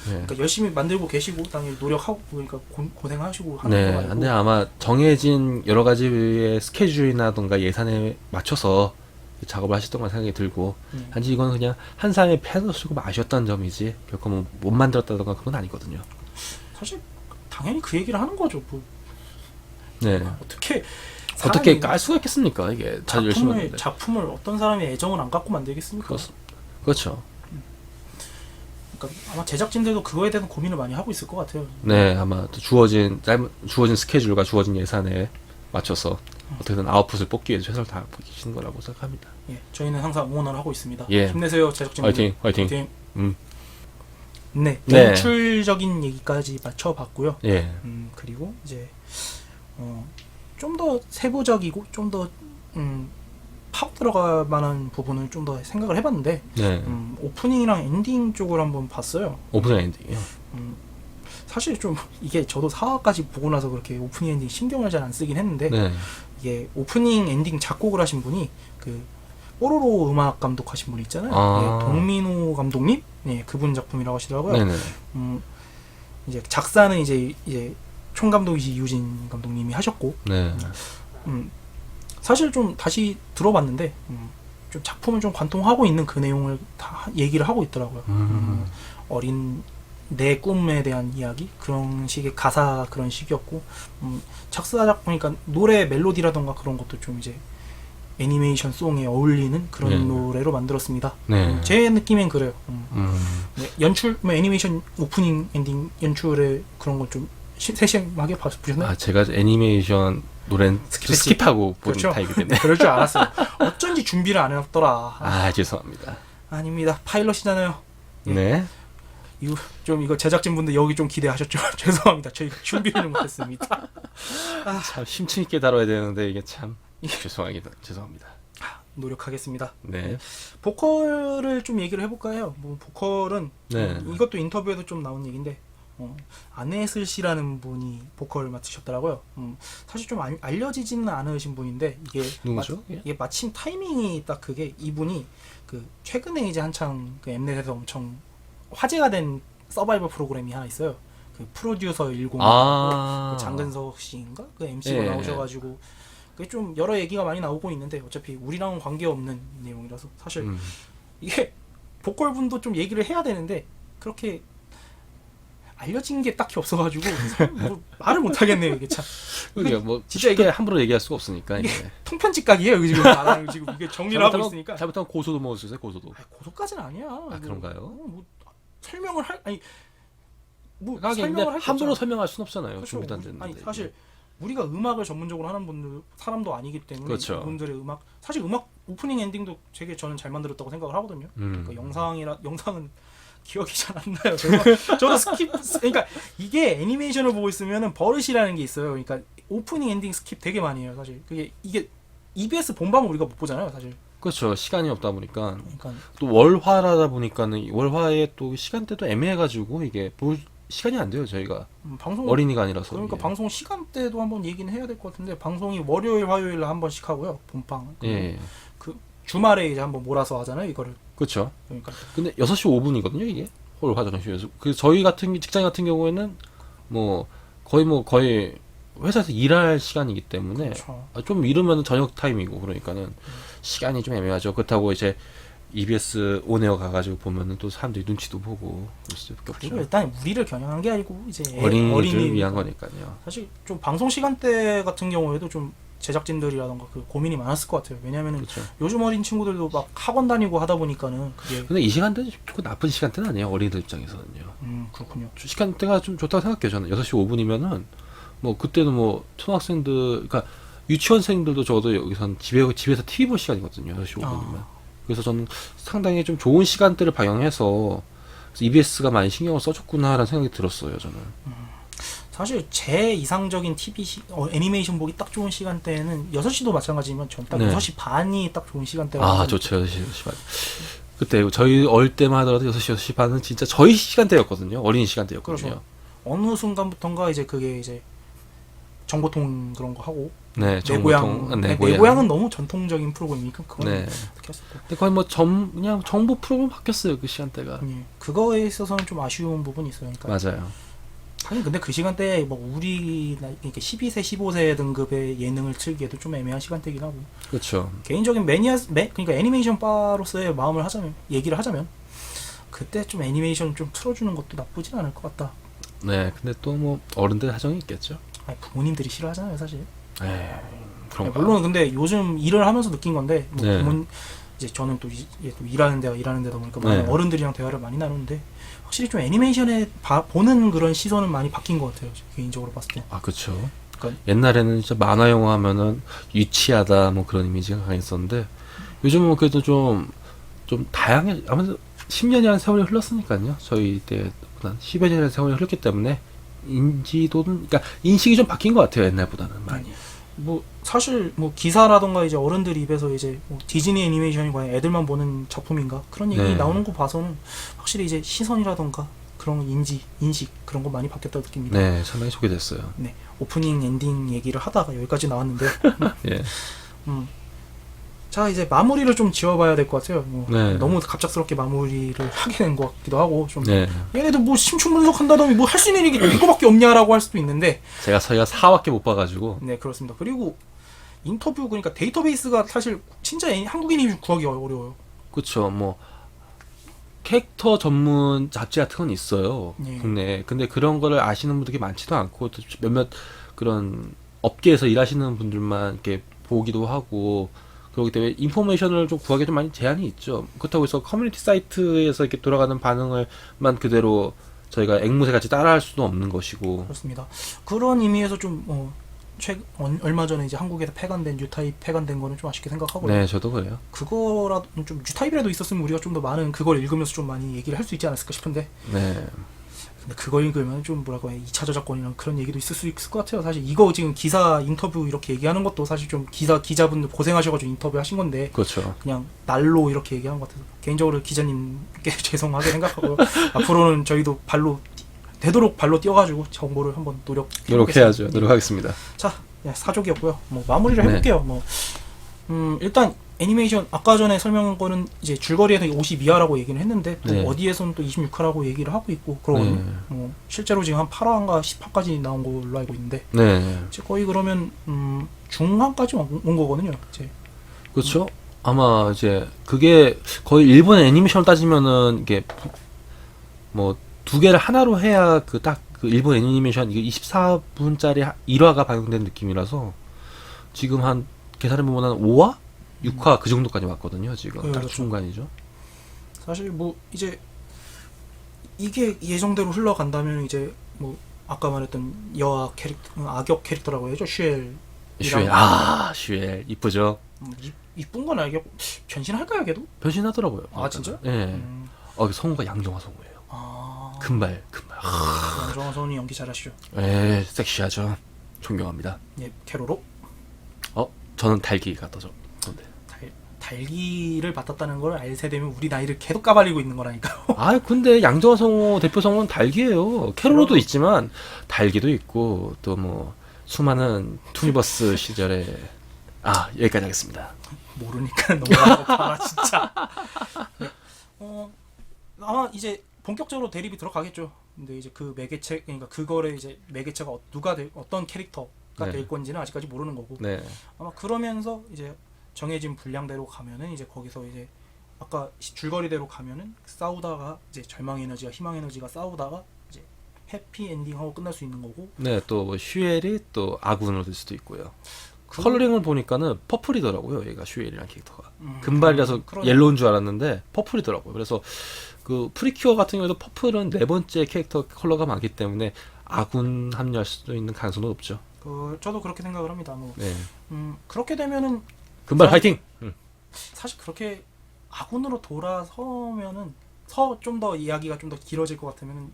A: 그러니까 열심히 만들고 계시고 당연히 노력하고 그러니까 고생하시고 하는
B: 네,
A: 거 말고.
B: 근데 아마 정해진 여러 가지의 스케줄이나든가 예산에 맞춰서 작업을 하셨던 건 생각이 들고, 단지 이건 그냥 한 사람의 펜을 쓰고 마셨다는 점이지 결코 뭐 못 만들었다던가 그건 아니거든요.
A: 사실 당연히 그 얘기를 하는 거죠. 뭐
B: 네,
A: 어떻게
B: 어떻게
A: 사람이
B: 깔 수가 있겠습니까? 이게 잘 열심히 하는데.
A: 작품을 어떤 사람이 애정을 안 갖고 만들겠습니까?
B: 그렇죠.
A: 그러니까 아마 제작진들도 그거에 대해서 고민을 많이 하고 있을 것 같아요.
B: 네, 아마 또 주어진 스케줄과 주어진 예산에 맞춰서 어떻게든 아웃풋을 뽑기 위해서 최선을 다하고 계시는 거라고 생각합니다.
A: 예, 저희는 항상 응원을 하고 있습니다.
B: 예.
A: 힘내세요, 제작진들.
B: 화이팅.
A: 네,
B: 네.
A: 연출적인 얘기까지 맞춰봤고요.
B: 예.
A: 그리고 이제 좀 더 세부적이고 좀 더 파고 들어갈 만한 부분을 좀 더 생각을 해봤는데
B: 네.
A: 오프닝이랑 엔딩 쪽을 한번 봤어요.
B: 오프닝 엔딩이요.
A: 사실 좀 이게 저도 4화까지 보고 나서 그렇게 오프닝 엔딩 신경을 잘 안 쓰긴 했는데
B: 네.
A: 이게 오프닝 엔딩 작곡을 하신 분이 그 뽀로로 음악 감독하신 분 있잖아요.
B: 아.
A: 예, 동민호 감독님, 예, 그분 작품이라고 하시더라고요.
B: 네네.
A: 이제 작사는 이제 총감독이시 이유진 감독님이 하셨고,
B: 네.
A: 사실 좀 다시 들어봤는데 좀 작품을 좀 관통하고 있는 그 내용을 다 얘기를 하고 있더라고요. 어린 내 꿈에 대한 이야기 그런 식의 가사 그런 식이었고, 작사작 보니까 노래 멜로디라던가 그런 것도 좀 이제 애니메이션 송에 어울리는 그런
B: 네.
A: 노래로 만들었습니다.
B: 네.
A: 제 느낌엔 그래요. 네, 연출, 뭐 애니메이션 오프닝 엔딩 연출에 그런 걸 좀 세심하게 보셨나요?
B: 아, 제가 애니메이션 노래는 스킵하고 본
A: 그렇죠.
B: 타입이기 때문에.
A: 그럴 줄 알았어요. 어쩐지 준비를 안 해놨더라.
B: 아, 죄송합니다.
A: 아닙니다. 파일럿이잖아요. 예.
B: 네.
A: 이거 제작진분들 여기 좀 기대하셨죠? 죄송합니다. 저희가 준비를 못했습니다.
B: 참 심층 있게 다뤄야 되는데 이게 참 죄송합니다.
A: 노력하겠습니다.
B: 네.
A: 보컬을 좀 얘기를 해볼까 해요. 뭐 보컬은
B: 네.
A: 이것도 인터뷰에도 좀 나온 얘기인데 안혜슬 씨라는 분이 보컬을 맡으셨더라고요. 사실 좀 알려지지는 않으신 분인데 이게
B: 누구죠?
A: 이게 마침 타이밍이 딱 그게 이분이 그 최근에 이제 한창 그 엠넷에서 엄청 화제가 된 서바이벌 프로그램이 하나 있어요. 그 프로듀서 10 그 장근석 씨인가 그 MC가
B: 예.
A: 나오셔가지고 그게 좀 여러 얘기가 많이 나오고 있는데 어차피 우리랑은 관계없는 내용이라서 사실 이게 보컬분도 좀 얘기를 해야 되는데 그렇게 알려진 게 딱히 없어가지고 뭐 말을 못 하겠네요 이게 참.
B: 그게 뭐
A: 진짜
B: 쉽게 함부로 얘기할 수가 없으니까 이게.
A: 통편집각이에요 지금 이게 정리를 하고 있으니까.
B: 잘못하면 고소도 먹을 수 있어요. 고소도.
A: 고소까지는 아니야.
B: 아, 그런가요?
A: 뭐 설명을 할 아니 뭐
B: 하긴 근데
A: 설명을 할
B: 함부로 설명할 순 없잖아요.
A: 그렇죠.
B: 준비도 안 됐는데.
A: 아니 사실 우리가 음악을 전문적으로 하는 분들 사람도 아니기 때문에
B: 그렇죠.
A: 그분들의 음악 사실 음악 오프닝 엔딩도 되게 저는 잘 만들었다고 생각을 하거든요. 그러니까 영상은 기억이 잘 안 나요. 저도 스킵 그러니까 이게 애니메이션을 보고 있으면은 버릇이라는 게 있어요. 그러니까 오프닝 엔딩 스킵 되게 많이 해요. 사실 이게 EBS 본방을 우리가 못 보잖아요. 사실.
B: 그렇죠. 시간이 없다 보니까
A: 그러니까
B: 또 월화라다 보니까는 월화의 또 시간대도 애매해가지고 이게 볼 시간이 안 돼요. 저희가
A: 방송
B: 어린이가 아니라서.
A: 그러니까
B: 이게.
A: 방송 시간대도 한번 얘기는 해야 될 것 같은데 방송이 월요일 화요일에 한 번씩 하고요. 본방.
B: 예.
A: 그 주말에 이제 한번 몰아서 하잖아요. 이거를.
B: 그렇죠.
A: 그러니까
B: 근데 6시 5분이거든요, 이게. 홀 화장실에서. 그 저희 같은 직장 같은 경우에는 거의 회사에서 일할 시간이기 때문에
A: 그렇죠.
B: 좀 이르면 저녁 타임이고 그러니까는 시간이 좀 애매하죠. 그렇다고 이제 EBS 온에어 가가지고 보면은 또 사람들이 눈치도 보고 그럴 수밖에
A: 그리고
B: 없죠.
A: 일단 우리를 겨냥한 게 아니고 이제
B: 어린이를 위한 거니까요.
A: 사실 좀 방송 시간대 같은 경우에도 좀 제작진들이라던가 그 고민이 많았을 것 같아요. 왜냐면은
B: 그렇죠.
A: 요즘 어린 친구들도 막 학원 다니고 하다 보니까는 그게
B: 근데 이 시간대는 좋고 나쁜 시간대는 아니에요. 어린이들 입장에서는요.
A: 그렇군요.
B: 시간대가 좀 좋다고 생각해요. 저는 6시 5분이면은 뭐 그때는 뭐 초등학생들 그러니까 유치원생들도 적어도 여기선 집에서 TV 볼 시간이거든요. 6시 5분이면. 그래서 저는 상당히 좀 좋은 시간대를 방영해서 EBS가 많이 신경을 써줬구나라는 생각이 들었어요. 저는.
A: 사실 제 이상적인 애니메이션 보기 딱 좋은 시간대는 6시도 마찬가지지만 전 딱
B: 네.
A: 6시 반이 딱 좋은 시간대라고.
B: 아, 좋죠. 6시 반. 그때 저희 어릴 때만 하더라도 6시 반은 진짜 저희 시간대였거든요. 어린이 시간대였거든요.
A: 그렇죠. 어느 순간부턴가 이제 그게 이제 정보통 그런 거 하고
B: 네,
A: 내 고향. 내 고향은 너무 전통적인 프로그램이니까 그건
B: 네.
A: 어떻게 했었고.
B: 근데 거의 뭐 그냥 정보 프로그램 바뀌었어요. 그 시간대가.
A: 예, 그거에 있어서는 좀 아쉬운 부분이 있어요. 그러니까
B: 맞아요.
A: 하긴 근데 그 시간대에 뭐 우리 그러니까 12세, 15세 등급의 예능을 틀기에도 좀 애매한 시간대긴 하고.
B: 그렇죠.
A: 개인적인 그러니까 애니메이션 바로서의 마음을 얘기를 하자면 그때 좀 애니메이션 좀 틀어주는 것도 나쁘진 않을 것 같다.
B: 네, 근데 또 뭐 어른들 사정이 있겠죠.
A: 아니, 부모님들이 싫어하잖아요, 사실.
B: 에이, 그런가.
A: 물론 근데 요즘 일을 하면서 느낀 건데 뭐
B: 네.
A: 이제 저는 또 일하는 데다 보니까 많은
B: 네.
A: 어른들이랑 대화를 많이 나누는데 확실히 좀 애니메이션에 보는 그런 시선은 많이 바뀐 것 같아요. 개인적으로 봤을 때.
B: 아, 그렇죠.
A: 그러니까
B: 옛날에는 진짜 만화 영화 하면은 유치하다 뭐 그런 이미지가 강했었는데 요즘은 그래도 좀 다양해. 아무래도 10년이라는 세월이 흘렀으니까요. 저희 때보다 10여 년의 세월이 흘렀기 때문에 인지도는 그러니까 인식이 좀 바뀐 것 같아요. 옛날보다는 많이.
A: 뭐 사실 뭐 기사라던가 이제 어른들 입에서 이제 뭐 디즈니 애니메이션이 과연 애들만 보는 작품인가 그런 얘기
B: 네.
A: 나오는 거 봐서는 확실히 이제 시선이라던가 그런 인식 그런 거 많이 바뀌었다고 느낍니다.
B: 네, 상당히 소개됐어요.
A: 네, 오프닝 엔딩 얘기를 하다가 여기까지 나왔는데
B: 예.
A: 자 이제 마무리를 좀 지어봐야 될 것 같아요. 뭐
B: 네.
A: 너무 갑작스럽게 마무리를 하게 된 것 같기도 하고 좀
B: 네.
A: 얘네들 뭐 심층 분석한다더니 뭐 할 수 있는 얘기 이거밖에 없냐라고 할 수도 있는데
B: 저희가 4화밖에 못 봐가지고.
A: 네 그렇습니다. 그리고 인터뷰 그러니까 데이터베이스가 사실 진짜 한국인이 구하기 어려워요.
B: 그쵸. 뭐 캐릭터 전문 잡지 같은 건 있어요.
A: 예.
B: 국내에. 근데 그런 거를 아시는 분들이 많지도 않고 또 몇몇 그런 업계에서 일하시는 분들만 이렇게 보기도 하고 그렇기 때문에 인포메이션을 좀 구하기 좀 많이 제한이 있죠. 그렇다고 해서 커뮤니티 사이트에서 이렇게 돌아가는 반응을만 그대로 저희가 앵무새 같이 따라할 수도 없는 것이고.
A: 그렇습니다. 그런 의미에서 좀 얼마 전에 이제 한국에서 뉴타입 폐간된 거는 좀 아쉽게 생각하고요.
B: 네, 저도 그래요.
A: 그거라도 좀 뉴타입이라도 있었으면 우리가 좀 더 많은 그걸 읽으면서 좀 많이 얘기를 할 수 있지 않았을까 싶은데
B: 네.
A: 근데 그거 읽으면 좀 뭐라고 해 2차 저작권이랑 그런 얘기도 있을 수 있을 것 같아요. 사실 이거 지금 기사 인터뷰 이렇게 얘기하는 것도 사실 좀 기자분들 고생하셔가지고 인터뷰 하신 건데
B: 그렇죠.
A: 그냥 날로 이렇게 얘기한 것 같아서 개인적으로 기자님께 죄송하게 생각하고 앞으로는 저희도 되도록 발로 뛰어가지고 정보를 한번
B: 노력해야죠. 노력하겠습니다.
A: 자, 사족이었고요. 뭐 마무리를
B: 네.
A: 해볼게요. 뭐 일단 애니메이션 아까 전에 설명한 거는 이제 줄거리에서 52화라고 얘기는 했는데 또
B: 네.
A: 어디에서는 또 26화라고 얘기를 하고 있고 그러거든요.
B: 네.
A: 뭐 실제로 지금 한 8화인가 10화까지 나온 걸로 알고 있는데
B: 네.
A: 이제 거의 그러면 중화까지 온 거거든요. 이제
B: 그렇죠. 아마 이제 그게 거의 일본 애니메이션을 따지면은 이게 뭐 두 개를 하나로 해야 그 일본 애니메이션 이게 24분짜리 1화가 방영된 느낌이라서 지금 한 계산해 보면 한 5화, 6화 그 정도까지 왔거든요. 지금 딱
A: 그렇죠.
B: 중간이죠.
A: 사실 뭐 이제 이게 예정대로 흘러간다면 이제 뭐 아까 말했던 악역 캐릭터라고 해야죠. 슈엘.
B: 슈엘 이쁘죠.
A: 이쁜 건 알겠고 변신할까요, 걔도?
B: 변신하더라고요.
A: 아, 진짜?
B: 예. 성우가 양정화 성우예요. 금발.
A: 양정화 선이 연기 잘하시죠.
B: 예, 섹시하죠. 존경합니다.
A: 예, 캐로로.
B: 저는 달기가 떠죠. 근데.
A: 달기를 맡았다는 걸 알게 되면 우리 나이를 계속 까발리고 있는 거라니까요.
B: 근데 양정화 성우 대표 성우는 달기예요. 캐로로도 있지만 달기도 있고 또 뭐 수많은 투니버스 시절에 여기까지 하겠습니다.
A: 모르니까 넘어가고 봐라 진짜. 네. 아마 이제 본격적으로 대립이 들어가겠죠. 근데 이제 그 매개체 그러니까 그거를 이제 매개체가 어떤 캐릭터가
B: 네.
A: 될 건지는 아직까지 모르는 거고.
B: 네.
A: 아마 그러면서 이제 정해진 분량대로 가면은 이제 거기서 이제 아까 줄거리대로 가면은 싸우다가 이제 절망 에너지와 희망 에너지가 싸우다가 이제 해피 엔딩하고 끝날 수 있는 거고.
B: 네, 또 뭐 슈엘이 또 아군으로 될 수도 있고요. 컬러링을 보니까는 퍼플이더라고요. 얘가 슈엘이라는 캐릭터가. 금발이라서
A: 그러네.
B: 옐로우인 줄 알았는데 퍼플이더라고요. 그래서 그 프리큐어 같은 경우에도 퍼플은 네 번째 캐릭터 컬러가 많기 때문에 아군 합류할 수도 있는 가능성은 높죠.
A: 저도 그렇게 생각을 합니다. 뭐
B: 네.
A: 그렇게 되면은
B: 금발 화이팅!
A: 사실 그렇게 아군으로 돌아서면은 좀 더 이야기가 좀 더 길어질 것 같으면은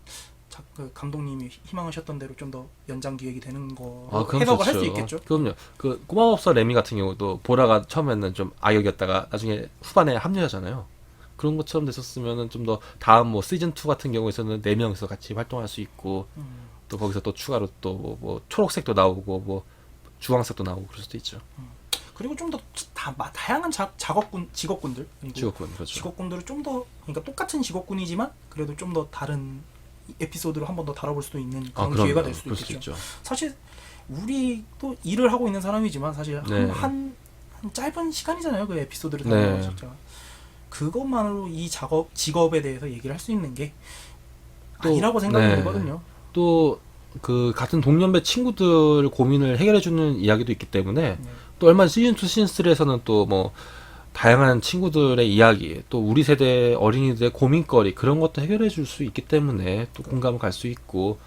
A: 그 감독님이 희망하셨던 대로 좀 더 연장 기획이 되는 거
B: 그럼
A: 해석을 할
B: 좋죠.
A: 수 있겠죠.
B: 그럼요. 그 꼬마법사 레미 같은 경우도 보라가 처음에는 좀 악역이었다가 나중에 후반에 합류하잖아요. 그런 것처럼 됐었으면은 좀 더 다음 뭐 시즌 2 같은 경우에서는 4명이서 같이 활동할 수 있고 또 거기서 또 추가로 또 뭐 초록색도 나오고 뭐 주황색도 나오고 그럴 수도 있죠.
A: 그리고 좀 더 다양한 직업군들 그리고
B: 직업군 그렇죠.
A: 직업군들을 좀 더 그러니까 똑같은 직업군이지만 그래도 좀 더 다른 에피소드를 한 번 더 다뤄볼 수도 있는 그런
B: 그럼요.
A: 기회가 될 수도
B: 그럴 수도
A: 있겠죠.
B: 있죠.
A: 사실 우리도 일을 하고 있는 사람이지만 사실
B: 네.
A: 한 짧은 시간이잖아요. 그 에피소드를
B: 네.
A: 다루는 거 진짜. 그것만으로 이 직업에 대해서 얘기를 할 수 있는 게
B: 또,
A: 아니라고 생각이
B: 네.
A: 들거든요.
B: 또 그 같은 동년배 친구들 고민을 해결해주는 이야기도 있기 때문에
A: 네.
B: 또 얼마 시즌 2, 시즌 3에서는 또 뭐 다양한 친구들의 이야기, 또 우리 세대 어린이들의 고민거리 그런 것도 해결해줄 수 있기 때문에 또 공감을 갈 수 있고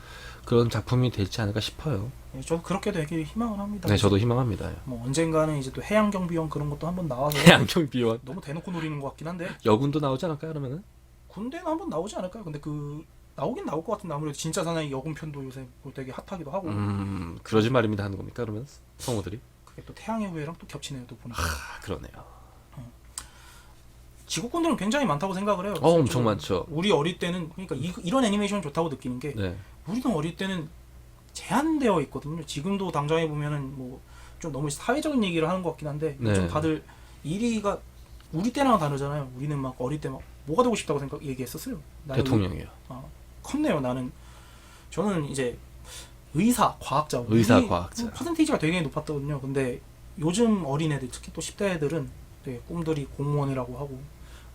B: 그런 작품이 되지 않을까 싶어요.
A: 네, 저도 그렇게 되길 희망을 합니다.
B: 네, 저도 희망합니다.
A: 뭐 언젠가는 이제 또 해양경비원 그런 것도 한번 나와서
B: 해양경비원
A: 너무 대놓고 노리는 것 같긴 한데
B: 여군도 나오지 않을까요? 그러면은
A: 군대는 한번 나오지 않을까요? 근데 그 나오긴 나올 것 같은데 아무래도 진짜 사나이 여군 편도 요새 뭐 되게 핫하기도 하고
B: 그러지 말입니다 하는 겁니까? 그러면 성우들이?
A: 그게 또 태양의 후예랑 또 겹치네요. 또 보니까
B: 그러네요.
A: 직업군들은 굉장히 많다고 생각을 해요.
B: 엄청 많죠.
A: 우리 어릴 때는 그러니까 이런 애니메이션 좋다고 느끼는 게
B: 네.
A: 우리는 어릴 때는 제한되어 있거든요. 지금도 당장에 보면은 뭐 좀 너무 사회적인 얘기를 하는 것 같긴 한데
B: 네.
A: 요즘 다들 일이가 우리 때랑 다르잖아요. 우리는 막 어릴 때 막 뭐가 되고 싶다고 얘기했었어요. 나는
B: 대통령이요.
A: 컸네요. 저는 이제 의사, 과학자.
B: 과학자.
A: 퍼센테이지가 되게 높았거든요. 근데 요즘 어린애들, 특히 또 10대 애들은 되게 꿈들이 공무원이라고 하고.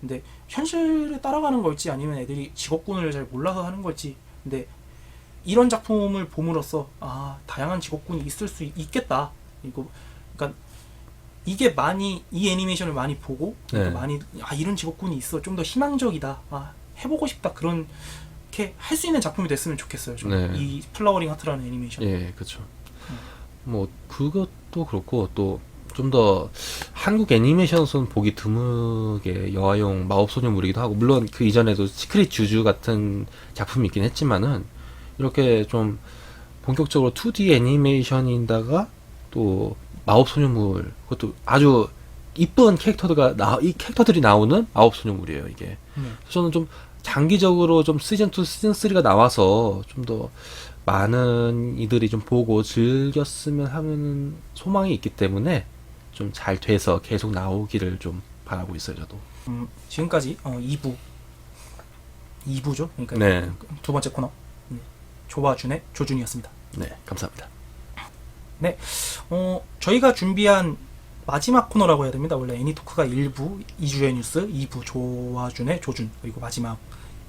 A: 근데 현실을 따라가는 걸지 아니면 애들이 직업군을 잘 몰라서 하는 걸지. 근데 이런 작품을 봄으로써 다양한 직업군이 있을 수 있겠다. 그러니까 이게 이 애니메이션을 많이 보고
B: 네.
A: 많이 이런 직업군이 있어. 좀 더 희망적이다. 해보고 싶다. 그런 이렇게 할 수 있는 작품이 됐으면 좋겠어요.
B: 네.
A: 이 플라워링 하트라는 애니메이션.
B: 예, 그렇죠. 뭐 그것도 그렇고 또 좀 더 한국 애니메이션에서는 보기 드물게 여아용 마법소녀물이기도 하고 물론 그 이전에도 시크릿 주주 같은 작품이 있긴 했지만은 이렇게 좀 본격적으로 2D 애니메이션인다가 또 마법소녀물 그것도 아주 이쁜 이 캐릭터들이 나오는 마법소녀물이에요 이게. 저는 좀 장기적으로 좀 시즌 2, 시즌 3가 나와서 좀 더 많은 이들이 좀 보고 즐겼으면 하는 소망이 있기 때문에 좀 잘 돼서 계속 나오기를 좀 바라고 있어요 저도.
A: 지금까지 2부죠. 그러니까
B: 네.
A: 두 번째 코너 조바준의 조준이었습니다.
B: 네, 감사합니다.
A: 네, 저희가 준비한 마지막 코너라고 해야 됩니다. 원래 애니토크가 1부 2주의 뉴스, 2부 조와준의 조준 그리고 마지막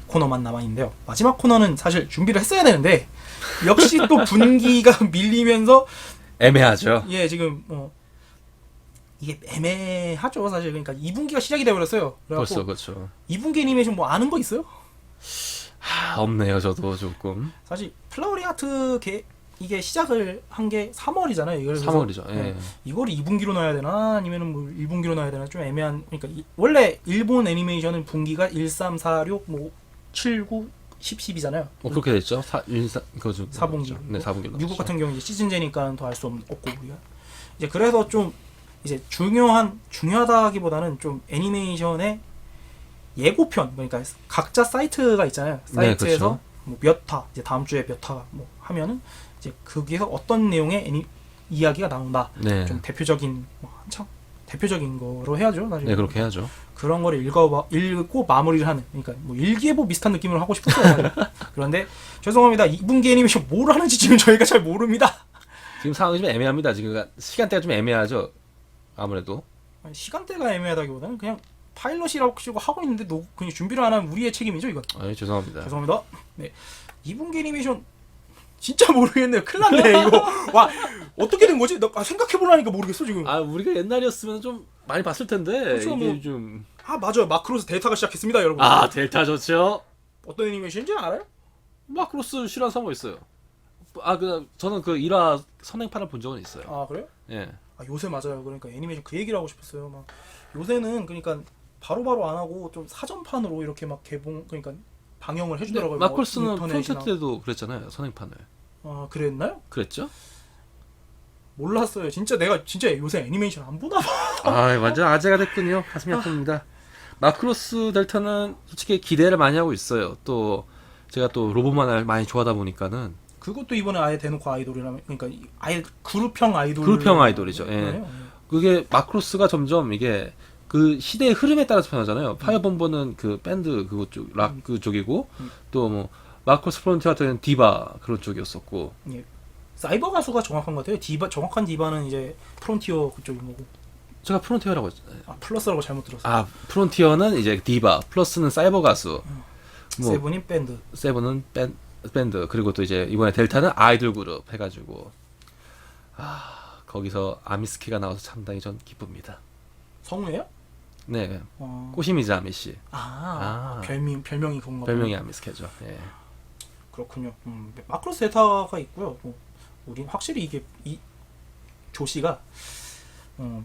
A: 코너만 남아있는데요. 마지막 코너는 사실 준비를 했어야 되는데 역시 또 분기가 밀리면서
B: 애매하죠.
A: 예 지금 이게 애매하죠 사실. 그러니까 2분기가 시작이 되어버렸어요.
B: 벌써 그렇죠.
A: 2분기 애니메이션 뭐 아는 거 있어요?
B: 없네요 저도 조금.
A: 사실 플라워링 아트 이게 시작을 한 게 3월이잖아요. 이걸
B: 3월이죠. 예.
A: 네. 이걸 2분기로 넣어야 되나 아니면은 뭐 1분기로 넣어야 되나 좀 애매한. 그러니까 원래 일본 애니메이션은 분기가 1, 3, 4, 6, 뭐 7, 9, 10, 10이잖아요.
B: 그렇게 됐죠. 4분기. 네, 4분기.
A: 미국 같은 경우 이제 시즌제니까 더 알 수 없고 우리가 이제 그래서 좀 이제 중요하다기보다는 좀 애니메이션의 예고편 그러니까 각자 사이트가 있잖아요. 사이트에서
B: 네, 그렇죠.
A: 뭐 몇 화 이제 다음 주에 몇 화 뭐 하면은 이제 거기에서 어떤 내용의 이야기가 나온다.
B: 네.
A: 좀 대표적인 한창 대표적인 거로 해야죠. 사실.
B: 네, 그렇게 해야죠.
A: 그런 거를 읽고 마무리를 하는 그러니까 뭐 일기예보 비슷한 느낌으로 하고 싶었어요. 그런데 죄송합니다. 2분기 애니메이션 뭘 하는지 지금 저희가 잘 모릅니다.
B: 지금 상황이 좀 애매합니다. 지금 시간대가 좀 애매하죠. 아무래도.
A: 시간대가 애매하다기보다는 그냥 파일럿이라고 하고 있는데 그냥 준비를 안 하면 우리의 책임이죠 이건.
B: 죄송합니다.
A: 죄송합니다. 네, 2분기 애니메이션 진짜 모르겠네요. 큰일 났네 이거. 와 어떻게 된 거지? 나 생각해보려니까 모르겠어 지금.
B: 우리가 옛날이었으면 좀 많이 봤을 텐데
A: 그렇죠,
B: 이게
A: 뭐.
B: 좀.
A: 맞아요. 마크로스 데이터가 시작했습니다 여러분.
B: 델타 좋죠.
A: 어떤 애니메이션인지 알아요?
B: 마크로스 실화한 사고 있어요. 저는 그 1화 선행판을 본 적은 있어요.
A: 그래요?
B: 예.
A: 요새 맞아요. 그러니까 애니메이션 그 얘기를 하고 싶었어요. 요새는 그러니까 바로바로 안 하고 좀 사전판으로 이렇게 막 개봉 그러니까 방영을
B: 근데
A: 해주더라고요.
B: 마크로스는
A: 뭐
B: 프론트
A: 인터넷이나.
B: 때도 그랬잖아요. 선행판을.
A: 아 그랬나요?
B: 그랬죠?
A: 몰랐어요. 진짜 내가 진짜 요새 애니메이션 안 보나 봐.
B: 아, 완전 아재가 됐군요. 가슴이 아픕니다. 마크로스 델타는 솔직히 기대를 많이 하고 있어요. 또 제가 또 로봇만을 많이 좋아하다 보니까는
A: 그것도 이번에 아예 대놓고 아이돌이라면 그러니까 아예 그룹형 아이돌.
B: 그룹형 아이돌이죠. 예.
A: 네.
B: 그게 마크로스가 점점 이게 그 시대의 흐름에 따라서 변하잖아요. 파이어본버는 그 밴드 그것 쪽, 락 그쪽이고 또 뭐 마크로스 프론티어 같은 경우는 디바 그런 쪽이었었고.
A: 예. 사이버 가수가 정확한 것 같아요. 디바 정확한 디바는 이제 프론티어 그쪽인 거고.
B: 제가 프론티어라고 했잖아요.
A: 아 플러스라고 잘못 들었어요.
B: 아, 프론티어는 이제 디바, 플러스는 사이버 가수. 뭐
A: 세븐이 밴드.
B: 세븐은 밴드 그리고 또 이제 이번에 델타는 아이돌 그룹 해가지고 거기서 아미스키가 나와서 상당히 전 기쁩니다.
A: 성우예요?
B: 네,
A: 어...
B: 꼬시미즈 아미 씨
A: 아, 별명이 그건가
B: 별명이
A: 보네.
B: 아미스키죠. 예.
A: 그렇군요. 마크로스 데이터가 있고요. 뭐, 우린 확실히 이게 이 조씨가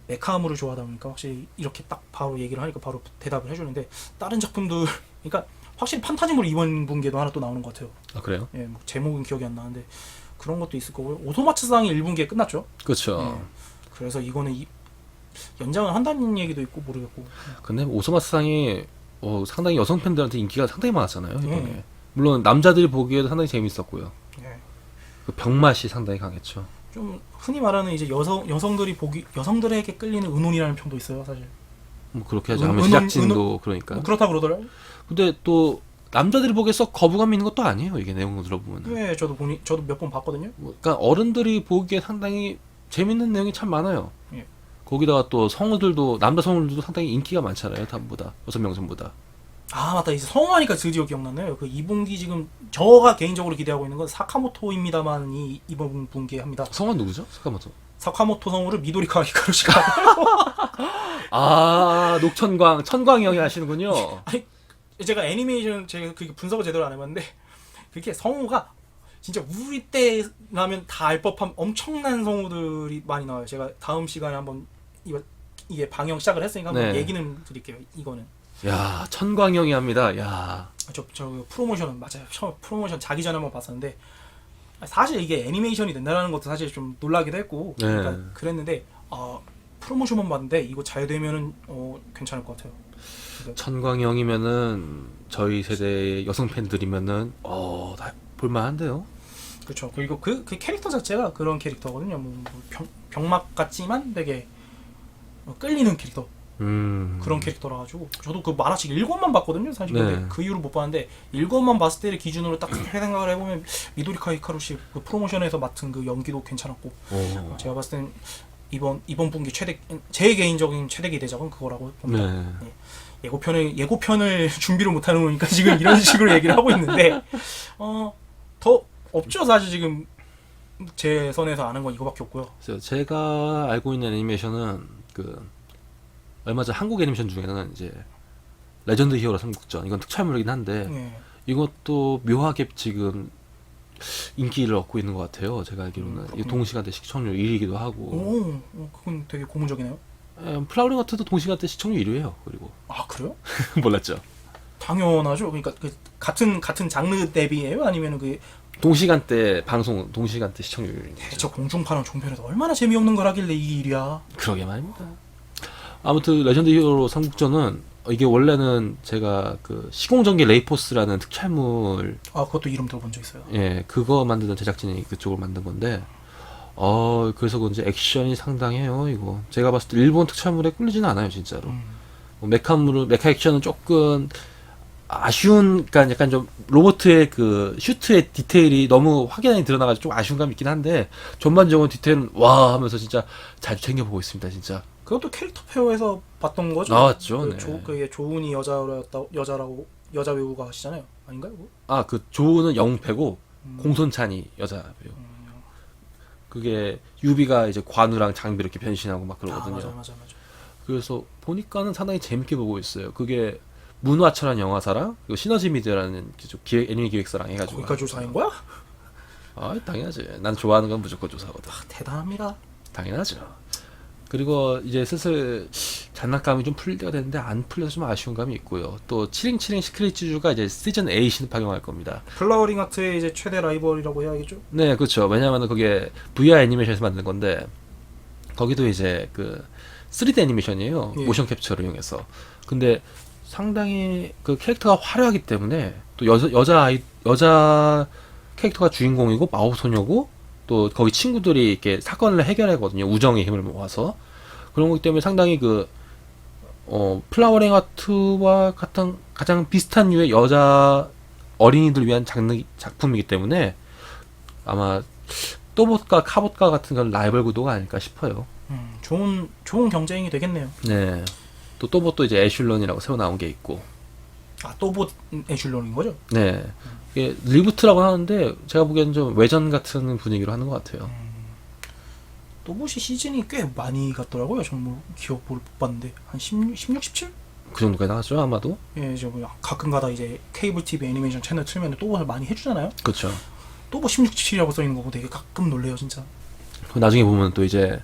A: 메카물을 좋아하다 보니까 확실히 이렇게 딱 바로 얘기를 하니까 바로 대답을 해주는데 다른 작품들 그러니까 확실히 판타지물 이번 분기에도 하나 또 나오는 것 같아요.
B: 아, 그래요?
A: 예, 뭐 제목은 기억이 안 나는데 그런 것도 있을 거고요. 오소마츠상이 1분기에 끝났죠.
B: 그렇죠.
A: 예. 그래서 이거는 연장을 한다는 얘기도 있고 모르겠고.
B: 근데 오소마스상이 상당히 여성 팬들한테 인기가 상당히 많았잖아요. 이번에.
A: 예.
B: 물론 남자들이 보기에도 상당히 재밌었고요.
A: 예.
B: 그 병맛이 상당히 강했죠.
A: 좀 흔히 말하는 이제 여성들에게 끌리는 은혼이라는 평도 있어요, 사실.
B: 뭐 그렇게 하죠. 하면 제작진도 그러니까.
A: 뭐 그렇다고 그러더라고요.
B: 근데 또 남자들이 보기에 썩 거부감 있는 것도 아니에요. 이게 내용을 들어보면.
A: 네, 저도 몇 번 봤거든요.
B: 그러니까 어른들이 보기에 상당히 재밌는 내용이 참 많아요.
A: 예.
B: 거기다가 또 성우들도 남자 성우들도 상당히 인기가 많잖아요. 다음보다 여섯 명전보다.
A: 아 맞다, 이제 성우하니까 드디어 기억나네요. 그 2분기 지금 저가 개인적으로 기대하고 있는 건 사카모토입니다만이 이번 분기에 합니다.
B: 성우는 누구죠? 잠깐만요.
A: 사카모토 성우를 미도리카 히카루시가.
B: 아, 녹천광 천광이 형이 하시는군요.
A: 아니, 제가 애니메이션 제가 그 분석을 제대로 안 해봤는데 그게 성우가 진짜 우리 때 라면 다 알 법한 엄청난 성우들이 많이 나와요. 제가 다음 시간에 한번 이게 방영 시작을 했으니까 한번
B: 네.
A: 얘기는 드릴게요. 이거는
B: 야, 천광 형이 합니다. 야,
A: 저 프로모션은 맞아요. 프로모션 자기 전에 한번 봤었는데 사실 이게 애니메이션이 된다는 것도 사실 좀 놀라기도 했고
B: 네.
A: 그러니까 그랬는데 프로모션만 봤는데 이거 잘 되면은 괜찮을 것 같아요.
B: 천광 형이면은 저희 세대의 여성 팬들이면은 다 볼만한데요.
A: 그렇죠. 그리고 그 캐릭터 자체가 그런 캐릭터거든요. 병막 같지만 되게 끌리는 캐릭터. 그런 캐릭터라 가지고 저도 그 만화책 1권만 봤거든요. 사실
B: 네.
A: 근데 그 이후로 못 봤는데 1권만 봤을 때를 기준으로 딱 생각을 해보면 미도리카 히카루시 그 프로모션에서 맡은 그 연기도 괜찮았고 제가 봤을 땐 이번 분기 제 개인적인 최대 기대작은 그거라고 봅니다.
B: 네.
A: 네. 예고편을 준비를 못하는 거니까 지금 이런 식으로 얘기를 하고 있는데 더 없죠. 사실 지금 제 선에서 아는 건 이거밖에 없고요.
B: 그래서 제가 알고 있는 애니메이션은 얼마 전 한국 애니메이션 중에는 이제 레전드 히어로 삼국전 이건 특촬물이긴 한데
A: 네.
B: 이것도 묘하게 지금 인기를 얻고 있는 것 같아요. 제가 알기로는 이게 동시간대 시청률 1위이기도 하고.
A: 그건 되게 고무적이네요.
B: 플라워링 하트도 동시간대 시청률 1위예요. 그리고
A: 아 그래요?
B: 몰랐죠.
A: 당연하죠. 그러니까 같은 장르 대비예요? 아니면 그
B: 동시간대 방송 동시간대 시청률.
A: 대체 공중파랑 종편에서 얼마나 재미없는 걸 하길래 이 일이야.
B: 그러게 말입니다. 아무튼 레전드 히어로 삼국전은 이게 원래는 제가 그 시공전기 레이포스라는 특촬물
A: 그것도 이름 들어본 적 있어요.
B: 예 그거 만드는 제작진이 그쪽을 만든 건데 그래서 그런지 액션이 상당해요. 이거 제가 봤을 때 일본 특촬물에 끌리지는 않아요 진짜로. 메카 액션은 조금 아쉬운, 그러니까 약간 좀 로봇의 그 슈트의 디테일이 너무 확연히 드러나가지고 좀 아쉬운 감이 있긴 한데 전반적인 디테일은 와 하면서 진짜 잘 챙겨보고 있습니다 진짜.
A: 그것도 캐릭터 페어에서 봤던 거죠?
B: 나왔죠. 네.
A: 그게 조은이 여자 배우가 하시잖아요. 아닌가요?
B: 그 조우는 영패고 공손찬이 여자 배우. 그게 유비가 이제 관우랑 장비 이렇게 변신하고 막 그러거든요.
A: 맞아.
B: 그래서 보니까는 상당히 재밌게 보고 있어요. 그게 문화철한 영화사랑 그리고 시너지 미디어라는 애니메 기획사랑 해가지고.
A: 거기까지 조사한 거야?
B: 당연하지. 난 좋아하는 건 무조건 조사하거든.
A: 대단합니다.
B: 당연하죠. 그리고 이제 슬슬 장난감이 좀 풀릴 때가 됐는데 안 풀려서 좀 아쉬운 감이 있고요. 또 치링치링 시크릿주가 이제 시즌 8을 방영할 겁니다.
A: 플라워링 아트의 이제 최대 라이벌이라고 해야겠죠?
B: 네, 그렇죠. 왜냐하면 그게 VR 애니메이션에서 만든 건데 거기도 이제 그 3D 애니메이션이에요.
A: 예.
B: 모션 캡처를 이용해서. 근데 상당히 그 캐릭터가 화려하기 때문에 또 여자 캐릭터가 주인공이고 마법 소녀고 또 거기 친구들이 이렇게 사건을 해결하거든요. 우정의 힘을 모아서. 그런 거기 때문에 상당히 플라워링 아트와 같은 가장 비슷한 류의 여자 어린이들 위한 작품이기 때문에 아마 또봇과 카봇과 같은 건 라이벌 구도가 아닐까 싶어요.
A: 좋은 경쟁이 되겠네요.
B: 네. 또 또봇도 이제 애슐런이라고 새로 나온 게 있고.
A: 아, 또봇 애슐런인 거죠?
B: 네. 이게 리부트라고 하는데 제가 보기에는 좀 외전 같은 분위기로 하는 것 같아요.
A: 또봇이 시즌이 꽤 많이 갔더라고요. 정말 기억 못 봤는데 한 16, 17?
B: 그 정도까지 나갔죠, 아마도.
A: 예, 가끔가다 이제 케이블 TV 애니메이션 채널 틀면 또봇을 많이 해주잖아요.
B: 그렇죠.
A: 또봇 16, 17이라고 써 있는 거 보고 되게 가끔 놀래요, 진짜.
B: 나중에 보면 또 이제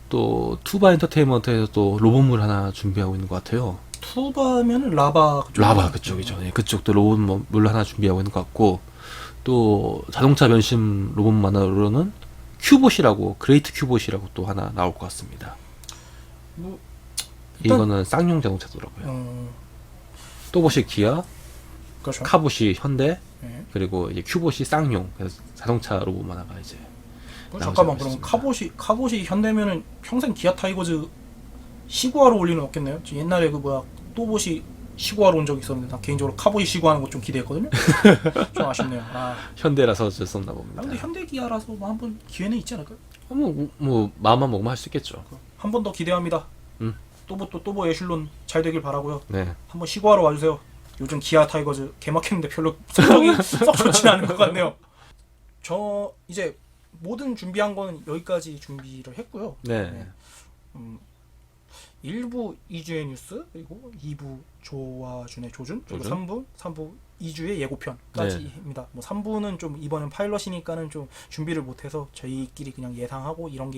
B: 또 투바 엔터테인먼트에서 또 로봇물 하나 준비하고 있는 것 같아요.
A: 투바면은 라바 그쪽.
B: 라바 그쪽이죠. 네, 그쪽도 로봇물 하나 준비하고 있는 것 같고 또 자동차 변신 로봇만으로는 큐봇이라고 그레이트 큐봇이라고 또 하나 나올 것 같습니다.
A: 뭐, 일단-
B: 이거는 쌍용 자동차더라고요. 또봇이 기아,
A: 그렇죠.
B: 카봇이 현대,
A: 예.
B: 그리고 이제 큐봇이 쌍용. 그래서 자동차 로봇 만화가 이제
A: 잠깐만,
B: 나오지
A: 그럼
B: 않겠습니다.
A: 카봇이 현대면은 평생 기아 타이거즈 시구하러 올 리는 없겠네요. 옛날에 또봇이 시구하러 온 적이 있었는데 나 개인적으로 카봇이 시구하는 거 좀 기대했거든요. 좀 아쉽네요.
B: 현대라서 어쩔 수 없나 봅니다.
A: 근데 현대 기아라서 뭐 한번 기회는 있지 않을까요?
B: 뭐 마음만 먹으면 할 수 있겠죠.
A: 한 번 더 기대합니다.
B: 음.
A: 또봇 애슐론 잘 되길 바라고요.
B: 네.
A: 한번 시구하러 와주세요. 요즘 기아 타이거즈 개막했는데 별로 성적이 썩 좋진 않은 것 같네요. 저 이제 모든 준비한 거는 여기까지 준비를 했고요.
B: 네.
A: 1부 2주의 뉴스, 그리고 2부 조와준의 조준, 그리고
B: 조준.
A: 3부 2주의 예고편까지입니다. 뭐 3부는 좀 이번엔 파일럿이니까는 좀 준비를 못해서 저희끼리 그냥 예상하고 이런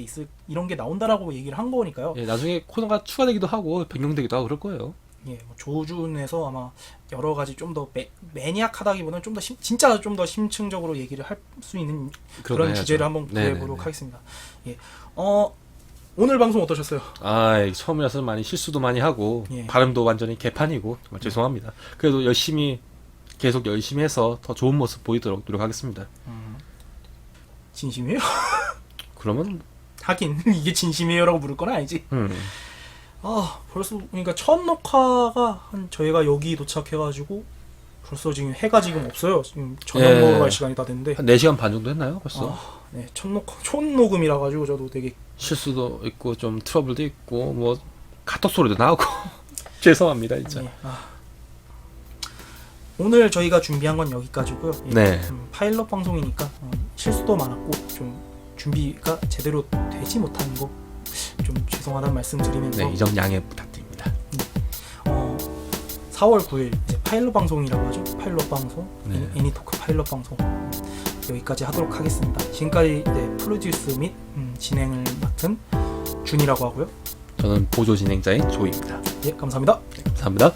A: 게 나온다라고 얘기를 한 거니까요.
B: 예, 나중에 코너가 추가되기도 하고 변경되기도 하고 그럴 거예요.
A: 예, 뭐 조준에서 아마 여러 가지 좀 더 매니악하다기보다는 좀 더 진짜 좀 더 심층적으로 얘기를 할 수 있는 그런
B: 해야죠.
A: 주제를 한번
B: 네네네.
A: 구해보도록 하겠습니다. 예, 오늘 방송 어떠셨어요?
B: 처음이라서 많이 실수도 많이 하고
A: 예.
B: 발음도 완전히 개판이고 정말 죄송합니다. 그래도 계속 열심히 해서 더 좋은 모습 보이도록 노력하겠습니다.
A: 진심이에요?
B: 그러면
A: 하긴 이게 진심이에요라고 물을 건 아니지.
B: 음,
A: 벌써 그러니까 첫 녹화가 저희가 여기 도착해가지고 벌써 지금 해가 지금 없어요. 지금 저녁
B: 예.
A: 먹으러 갈 시간이 다 됐는데.
B: 한 4시간 반 정도 했나요? 벌써?
A: 네, 첫 녹음이라 가지고 저도 되게
B: 실수도 있고 좀 트러블도 있고 뭐 카톡 소리도 나오고 죄송합니다 진짜.
A: 네, 오늘 저희가 준비한 건 여기까지고요. 예,
B: 네.
A: 파일럿 방송이니까 실수도 많았고 좀 준비가 제대로 되지 못한 거 좀 죄송하다는 말씀 드리면서
B: 네, 이 점 양해 부탁드립니다.
A: 4월 9일 이제 파일럿 방송이라고 하죠. 파일럿 방송,
B: 네.
A: 애니토크 파일럿 방송 여기까지 하도록 하겠습니다. 지금까지 프로듀스 및 진행을 맡은 준이라고 하고요.
B: 저는 보조 진행자인 조입니다.
A: 예, 감사합니다.
B: 감사합니다.